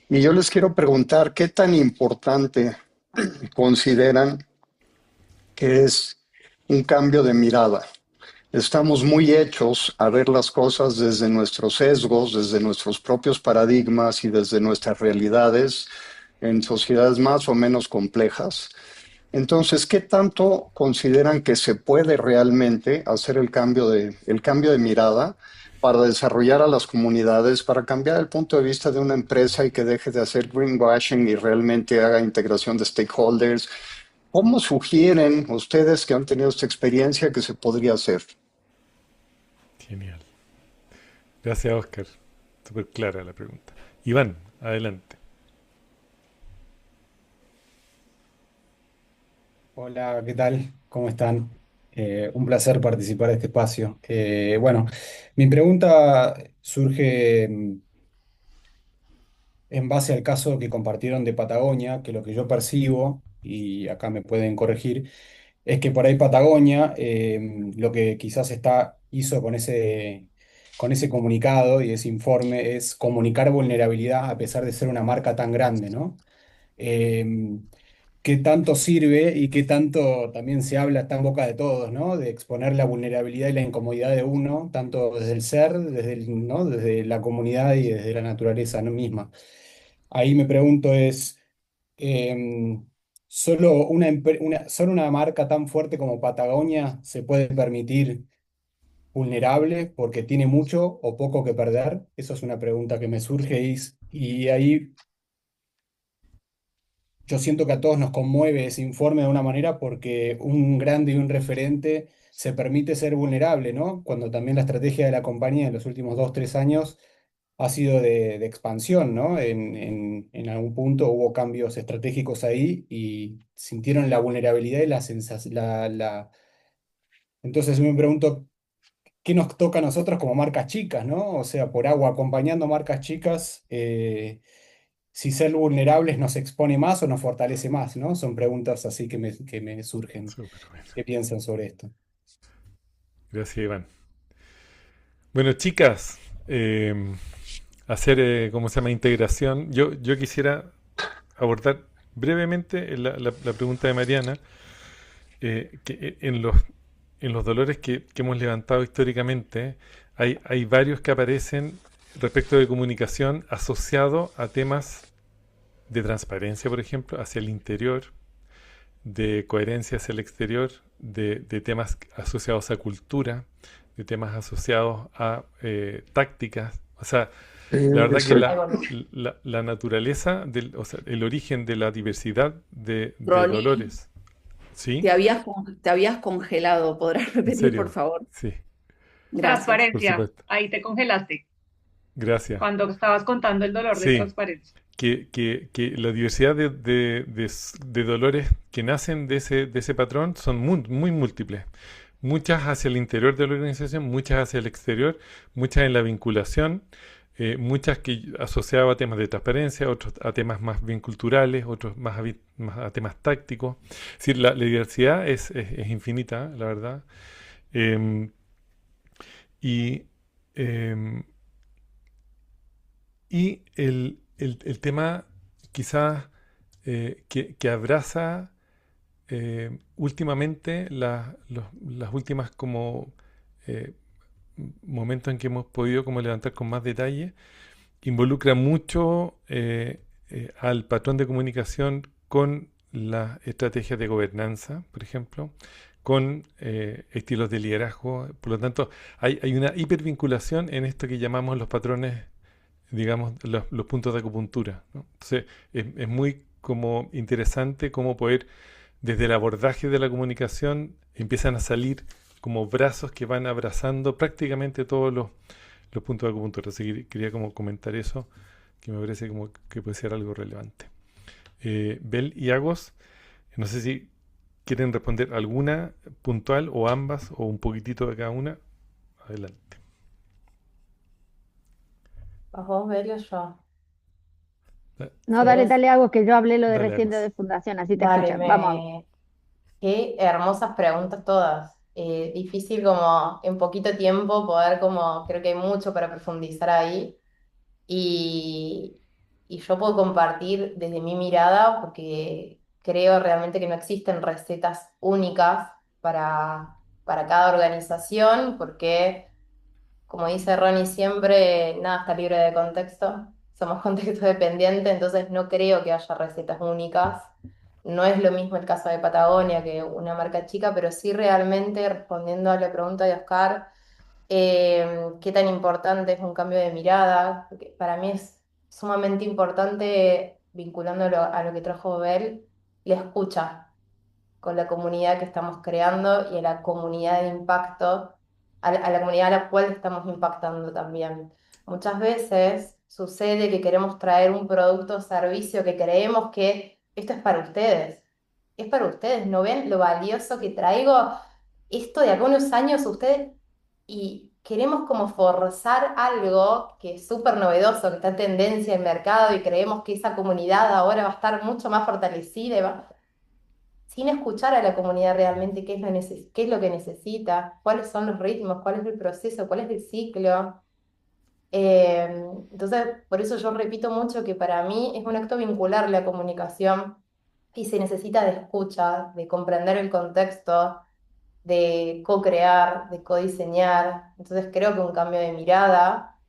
Y yo les quiero preguntar, ¿qué tan importante consideran que es un cambio de mirada? Estamos muy hechos a ver las cosas desde nuestros sesgos, desde nuestros propios paradigmas y desde nuestras realidades en sociedades más o menos complejas. Entonces, ¿qué tanto consideran que se puede realmente hacer el cambio de mirada para desarrollar a las comunidades, para cambiar el punto de vista de una empresa y que deje de hacer greenwashing y realmente haga integración de stakeholders? ¿Cómo sugieren ustedes que han tenido esta experiencia que se podría hacer? Genial. Gracias, Oscar. Súper clara la pregunta. Iván, adelante. Hola, ¿qué tal? ¿Cómo están? Un placer participar de este espacio. Bueno, mi pregunta surge en base al caso que compartieron de Patagonia, que lo que yo percibo, y acá me pueden corregir, es que por ahí Patagonia lo que quizás hizo con ese comunicado y ese informe es comunicar vulnerabilidad a pesar de ser una marca tan grande, ¿no? Em, qué tanto sirve y qué tanto también se habla, está en boca de todos, ¿no? De exponer la vulnerabilidad y la incomodidad de uno, tanto desde el ser, ¿no? Desde la comunidad y desde la naturaleza, ¿no? misma. Ahí me pregunto es, em, ¿solo una marca tan fuerte como Patagonia se puede permitir vulnerable porque tiene mucho o poco que perder? Eso es una pregunta que me surge y ahí yo siento que a todos nos conmueve ese informe de una manera porque un grande y un referente se permite ser vulnerable, ¿no? Cuando también la estrategia de la compañía en los últimos 2, 3 años ha sido de expansión, ¿no? En algún punto hubo cambios estratégicos ahí y sintieron la vulnerabilidad y la sensación, Entonces yo me pregunto, ¿qué nos toca a nosotros como marcas chicas, ¿no? O sea, por agua, acompañando marcas chicas, si ser vulnerables nos expone más o nos fortalece más, ¿no? Son preguntas así que me surgen. Súper bueno. ¿Qué piensan sobre esto? Gracias, Iván. Bueno, chicas, hacer, ¿cómo se llama? Integración. Yo quisiera abordar brevemente la pregunta de Mariana, en los dolores que hemos levantado históricamente, hay varios que aparecen respecto de comunicación asociado a temas de transparencia, por ejemplo, hacia el interior, de coherencia hacia el exterior, de temas asociados a cultura, de temas asociados a tácticas. O sea, la verdad que Estoy, Ahí volví. la naturaleza, o sea, el origen de la diversidad de Ronnie, dolores. ¿Sí? te habías congelado. ¿Podrás ¿En repetir, por serio? favor? Sí, Gracias. por Transparencia, supuesto. ahí te congelaste Gracias. cuando estabas contando el dolor de Sí, transparencia. que la diversidad de dolores que nacen de ese patrón son muy múltiples. Muchas hacia el interior de la organización, muchas hacia el exterior, muchas en la vinculación, muchas que asociadas a temas de transparencia, otros a temas más bien culturales, otros más a temas tácticos. Es decir, la diversidad es infinita, la verdad. Em, y em, y el tema quizás que abraza últimamente las últimas como eh, momentos en que hemos podido como levantar con más detalle, involucra mucho al patrón de comunicación con las estrategias de gobernanza, por ejemplo, con estilos de liderazgo. Por lo tanto, hay una hipervinculación en esto que llamamos los patrones, digamos, los puntos de acupuntura, ¿no? Entonces, es muy como interesante cómo poder, desde el abordaje de la comunicación, empiezan a salir como brazos que van abrazando prácticamente todos los puntos de acupuntura. Así que quería como comentar eso, que me parece como que puede ser algo relevante. Bel y Agos, no sé si quieren responder alguna puntual o ambas o un poquitito de cada una. Adelante. ¿Vas vos, Beli, o yo? Da- No, Si dale, querés, dale, hago que yo hablé lo de Dale, recién Agos. de fundación, así te dale, escuchan. Vamos, Agus. qué hermosas preguntas todas. Difícil como en poquito tiempo poder como, creo que hay mucho para profundizar ahí. Y, y yo puedo compartir desde mi mirada porque creo realmente que no existen recetas únicas para cada organización, porque, como dice Ronnie siempre, nada está libre de contexto, somos contexto dependiente, entonces no creo que haya recetas únicas. No es lo mismo el caso de Patagonia que una marca chica, pero sí realmente respondiendo a la pregunta de Oscar, qué tan importante es un cambio de mirada, porque para mí es sumamente importante, vinculándolo a lo que trajo Bel, la escucha con la comunidad que estamos creando y a la comunidad de impacto, a la comunidad a la cual estamos impactando también. Muchas veces sucede que queremos traer un producto o servicio que creemos que esto es para ustedes. Es para ustedes, ¿no ven lo valioso que traigo? Esto de acá a unos años ustedes y queremos como forzar algo que es súper novedoso, que está en tendencia en el mercado y creemos que esa comunidad ahora va a estar mucho más fortalecida sin escuchar a la comunidad realmente qué es lo que necesita, cuáles son los ritmos, cuál es el proceso, cuál es el ciclo. Eh, entonces, por eso yo repito mucho que para mí es un acto vincular la comunicación y se necesita de escucha, de comprender el contexto, de co-crear, de co-diseñar. Entonces creo que un cambio de mirada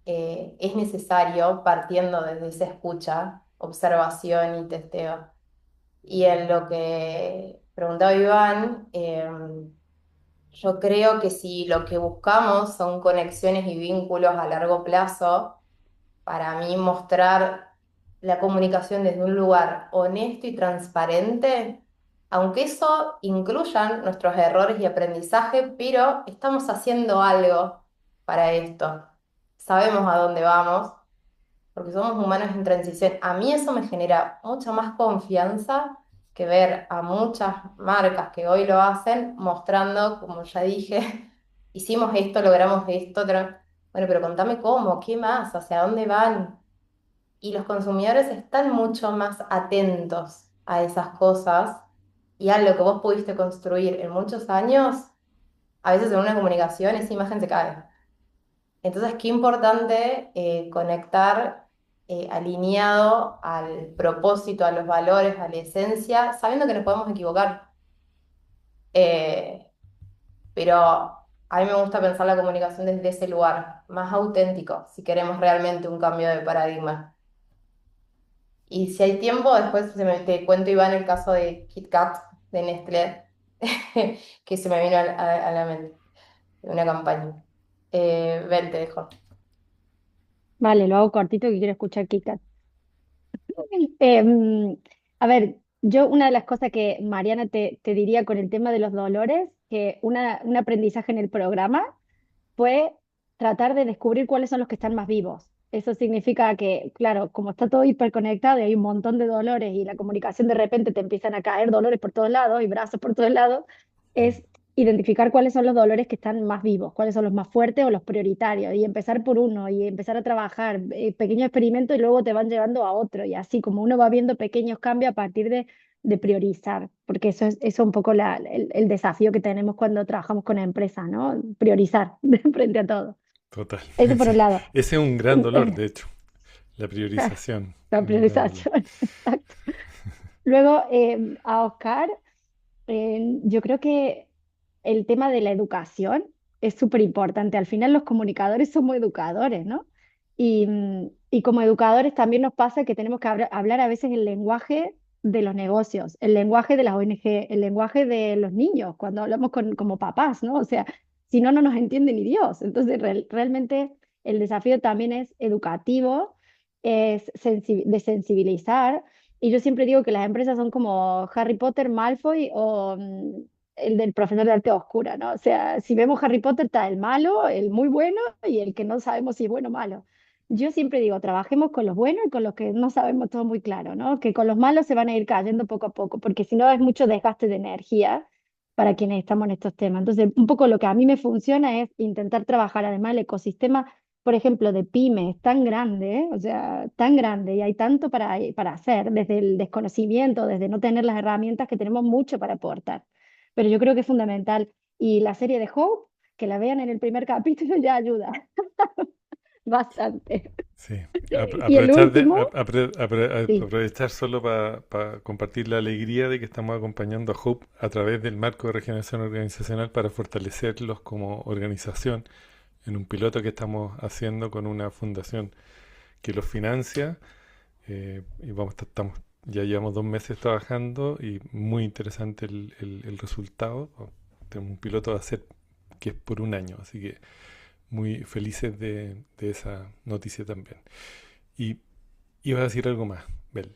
es necesario partiendo desde esa escucha, observación y testeo. Y en lo que preguntaba Iván, yo creo que si lo que buscamos son conexiones y vínculos a largo plazo, para mí mostrar la comunicación desde un lugar honesto y transparente, aunque eso incluyan nuestros errores y aprendizaje, pero estamos haciendo algo para esto. Sabemos a dónde vamos, porque somos humanos en transición. A mí eso me genera mucha más confianza que ver a muchas marcas que hoy lo hacen mostrando, como ya dije, hicimos esto, logramos esto, bueno, pero contame cómo, qué más, hacia dónde van. Y los consumidores están mucho más atentos a esas cosas y a lo que vos pudiste construir en muchos años, a veces en una comunicación esa imagen se cae. Entonces, qué importante conectar alineado al propósito, a los valores, a la esencia, sabiendo que nos podemos equivocar. Eh, pero a mí me gusta pensar la comunicación desde ese lugar, más auténtico, si queremos realmente un cambio de paradigma. Y si hay tiempo, después te cuento, Iván, el caso de Kit Kat, de Nestlé, que se me vino a la mente, de una campaña. Ven, te dejo. Vale, lo hago cortito que quiero escuchar Kika. Em, a ver, yo una de las cosas que Mariana te diría con el tema de los dolores, que un aprendizaje en el programa fue tratar de descubrir cuáles son los que están más vivos. Eso significa que, claro, como está todo hiperconectado y hay un montón de dolores y la comunicación de repente te empiezan a caer dolores por todos lados y brazos por todos lados, es identificar cuáles son los dolores que están más vivos, cuáles son los más fuertes o los prioritarios y empezar por uno y empezar a trabajar pequeños experimentos y luego te van llevando a otro y así como uno va viendo pequeños cambios a partir de priorizar, porque eso es un poco el desafío que tenemos cuando trabajamos con empresas, ¿no? Priorizar frente a todo. Total. Eso por Sí. un lado. Ese es un gran dolor, de hecho. La priorización La es un gran dolor. priorización, exacto. Luego, a Oscar, yo creo que el tema de la educación es súper importante. Al final los comunicadores somos educadores, ¿no? Y como educadores también nos pasa que tenemos que hablar a veces el lenguaje de los negocios, el lenguaje de las ONG, el lenguaje de los niños, cuando hablamos como papás, ¿no? O sea, si no, no nos entiende ni Dios. Entonces, realmente el desafío también es educativo, es de sensibilizar. Y yo siempre digo que las empresas son como Harry Potter, Malfoy o el del profesor de arte oscura, ¿no? O sea, si vemos Harry Potter está el malo, el muy bueno y el que no sabemos si es bueno o malo. Yo siempre digo, trabajemos con los buenos y con los que no sabemos todo muy claro, ¿no? Que con los malos se van a ir cayendo poco a poco, porque si no es mucho desgaste de energía para quienes estamos en estos temas. Entonces, un poco lo que a mí me funciona es intentar trabajar además el ecosistema, por ejemplo, de pymes, tan grande, ¿eh? O sea, tan grande y hay tanto para hacer, desde el desconocimiento, desde no tener las herramientas que tenemos mucho para aportar. Pero yo creo que es fundamental. Y la serie de Hope, que la vean en el primer capítulo, ya ayuda bastante. Sí, Y el aprovechar, último, sí, aprovechar solo para compartir la alegría de que estamos acompañando a Hope a través del marco de regeneración organizacional para fortalecerlos como organización en un piloto que estamos haciendo con una fundación que los financia y ya llevamos 2 meses trabajando y muy interesante el resultado. Tenemos un piloto a hacer que es por un año, así que muy felices de esa noticia también. Y iba a decir algo más, Bel.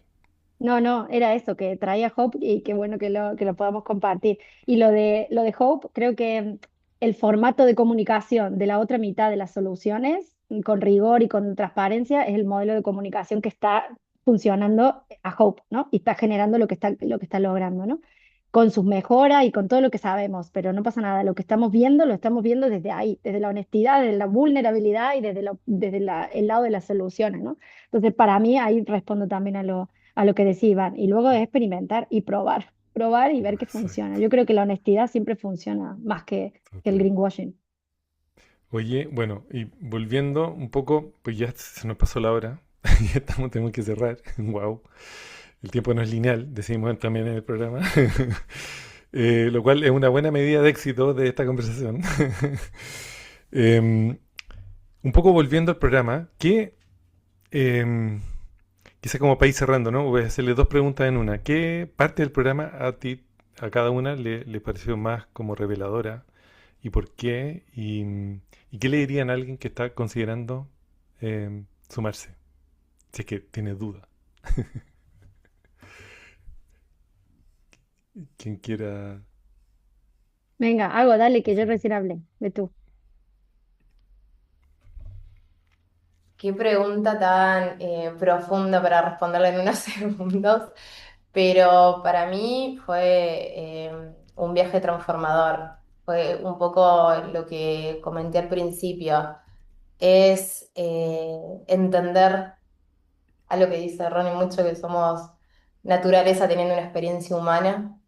no, no, era eso, que traía Hope y qué bueno que lo podamos compartir. Y lo de Hope, creo que el formato de comunicación de la otra mitad de las soluciones, con rigor y con transparencia, es el modelo de comunicación que está funcionando a Hope, ¿no? Y está generando lo que está logrando, ¿no? Con sus mejoras y con todo lo que sabemos, pero no pasa nada. Lo que estamos viendo, lo estamos viendo desde ahí, desde la honestidad, desde la vulnerabilidad y desde el lado de las soluciones, ¿no? Entonces, para mí, ahí respondo también a lo que decía Iván. Y luego es experimentar y probar y ver que funciona. Exacto, Yo creo que la honestidad siempre funciona más que el total. greenwashing. Oye, bueno, y volviendo un poco, pues ya se nos pasó la hora, ya tenemos que cerrar, wow. el tiempo no es lineal, decimos también en el programa. Lo cual es una buena medida de éxito de esta conversación. Em, un poco volviendo al programa, em, quizá como para ir cerrando, ¿no? Voy a hacerle dos preguntas en una. ¿Qué parte del programa a ti, a cada una, le pareció más como reveladora? ¿Y por qué? ¿Y qué le dirían a alguien que está considerando sumarse? Si es que tiene duda. Quien quiera. Venga, hago, dale, que yo Decir. recién hablé. Ve tú. Qué pregunta tan profunda para responderla en unos segundos, pero para mí fue un viaje transformador. Fue un poco lo que comenté al principio, es entender a lo que dice Ronnie mucho, que somos naturaleza teniendo una experiencia humana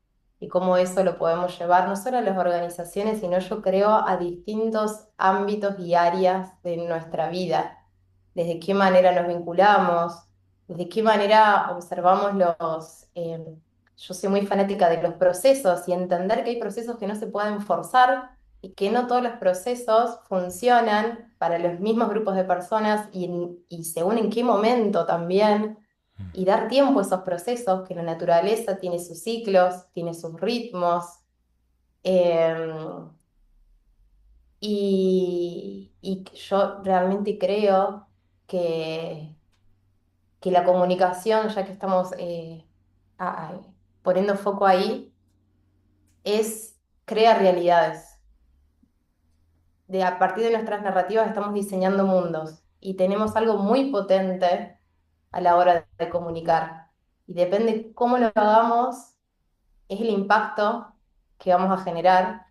y cómo eso lo podemos llevar no solo a las organizaciones, sino yo creo a distintos ámbitos y áreas de nuestra vida. Desde qué manera nos vinculamos, desde qué manera observamos yo soy muy fanática de los procesos y entender que hay procesos que no se pueden forzar y que no todos los procesos funcionan para los mismos grupos de personas y según en qué momento también, y dar tiempo a esos procesos, que la naturaleza tiene sus ciclos, tiene sus ritmos, eh, y que yo realmente creo que, que la comunicación, ya que estamos a- a- poniendo foco ahí, crea realidades. A partir de nuestras narrativas estamos diseñando mundos y tenemos algo muy potente a la hora de comunicar. Y depende cómo lo hagamos, es el impacto que vamos a generar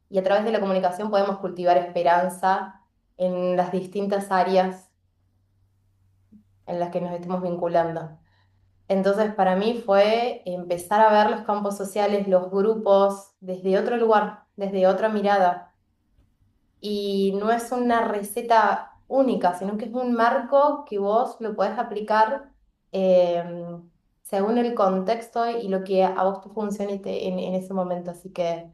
y a través de la comunicación podemos cultivar esperanza en las distintas áreas en las que nos estemos vinculando. Entonces, para mí fue empezar a ver los campos sociales, los grupos, desde otro lugar, desde otra mirada. Y no es una receta única, sino que es un marco que vos lo podés aplicar eh, según el contexto y lo que a vos te funcione en ese momento. Así que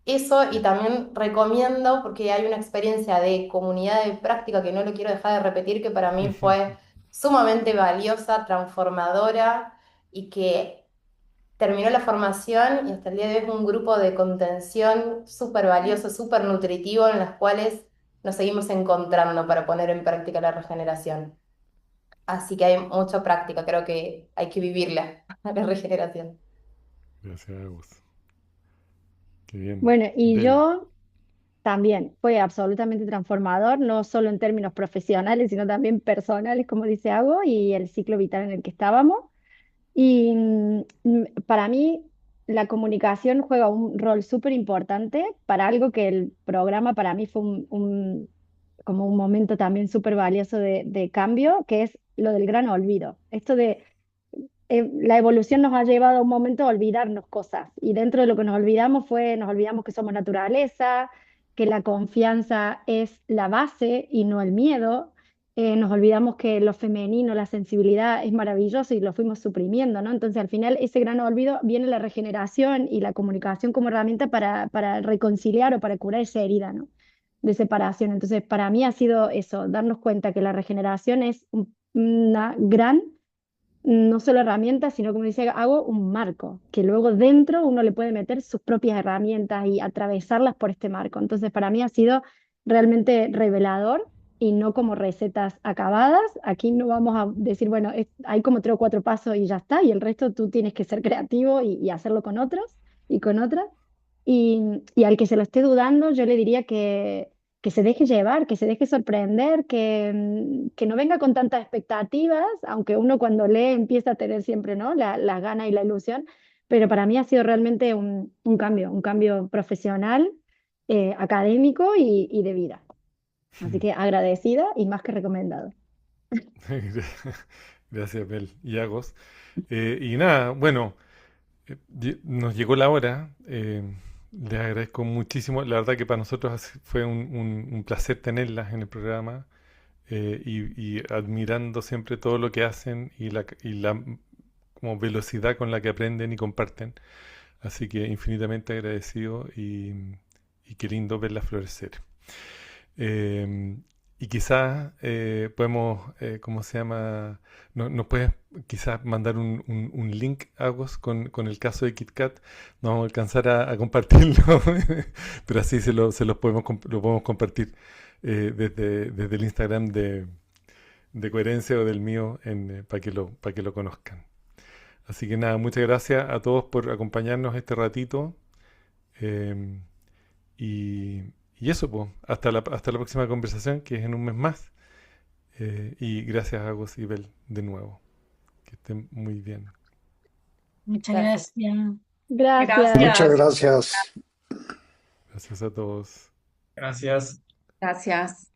eso, y también recomiendo, porque hay una experiencia de comunidad de práctica que no lo quiero dejar de repetir, que para mí fue sumamente valiosa, transformadora y que terminó la formación y hasta el día de hoy es un grupo de contención súper valioso, súper nutritivo, en las cuales nos seguimos encontrando para poner en práctica la regeneración. Así que hay mucha práctica, creo que hay que vivirla, la regeneración. Gracias, Agus. Qué bien. Bueno, y Del. yo también fue absolutamente transformador, no solo en términos profesionales, sino también personales, como dice Ago, y el ciclo vital en el que estábamos. Y para mí, la comunicación juega un rol súper importante para algo que el programa para mí fue como un momento también súper valioso de cambio, que es lo del gran olvido. Esto de la evolución nos ha llevado a un momento a olvidarnos cosas y dentro de lo que nos olvidamos nos olvidamos que somos naturaleza, que la confianza es la base y no el miedo. Nos olvidamos que lo femenino, la sensibilidad es maravilloso y lo fuimos suprimiendo, ¿no? Entonces al final ese gran olvido viene la regeneración y la comunicación como herramienta para reconciliar o para curar esa herida, ¿no? De separación. Entonces para mí ha sido eso, darnos cuenta que la regeneración es una gran no solo herramientas, sino como dice, hago un marco, que luego dentro uno le puede meter sus propias herramientas y atravesarlas por este marco. Entonces, para mí ha sido realmente revelador y no como recetas acabadas. Aquí no vamos a decir, bueno, hay como 3 o 4 pasos y ya está, y el resto tú tienes que ser creativo y hacerlo con otros y con otras. Y al que se lo esté dudando, yo le diría que se deje llevar, que se deje sorprender, que no venga con tantas expectativas, aunque uno cuando lee empieza a tener siempre, ¿no? Las ganas y la ilusión, pero para mí ha sido realmente un cambio profesional, académico y de vida. Así que agradecida y más que recomendado. Gracias, Bel y Agos. Y nada, bueno, nos llegó la hora. Les agradezco muchísimo. La verdad que para nosotros fue un placer tenerlas en el programa y admirando siempre todo lo que hacen y la como velocidad con la que aprenden y comparten. Así que infinitamente agradecido y qué lindo verlas florecer. Eh, y quizás podemos, ¿cómo se llama? Nos puedes quizás mandar un link, Agos, con el caso de KitKat. No vamos a alcanzar a compartirlo, pero así se los lo podemos compartir desde el Instagram de Coherencia o del mío para que lo conozcan. Así que nada, muchas gracias a todos por acompañarnos este ratito. em, y, y eso, pues, hasta la próxima conversación, que es en un mes más. Y gracias a Agos y Bel de nuevo. Que estén muy bien. Muchas Gracias. gracias. Gracias. Muchas Gracias. gracias. Gracias a todos. Gracias. Gracias.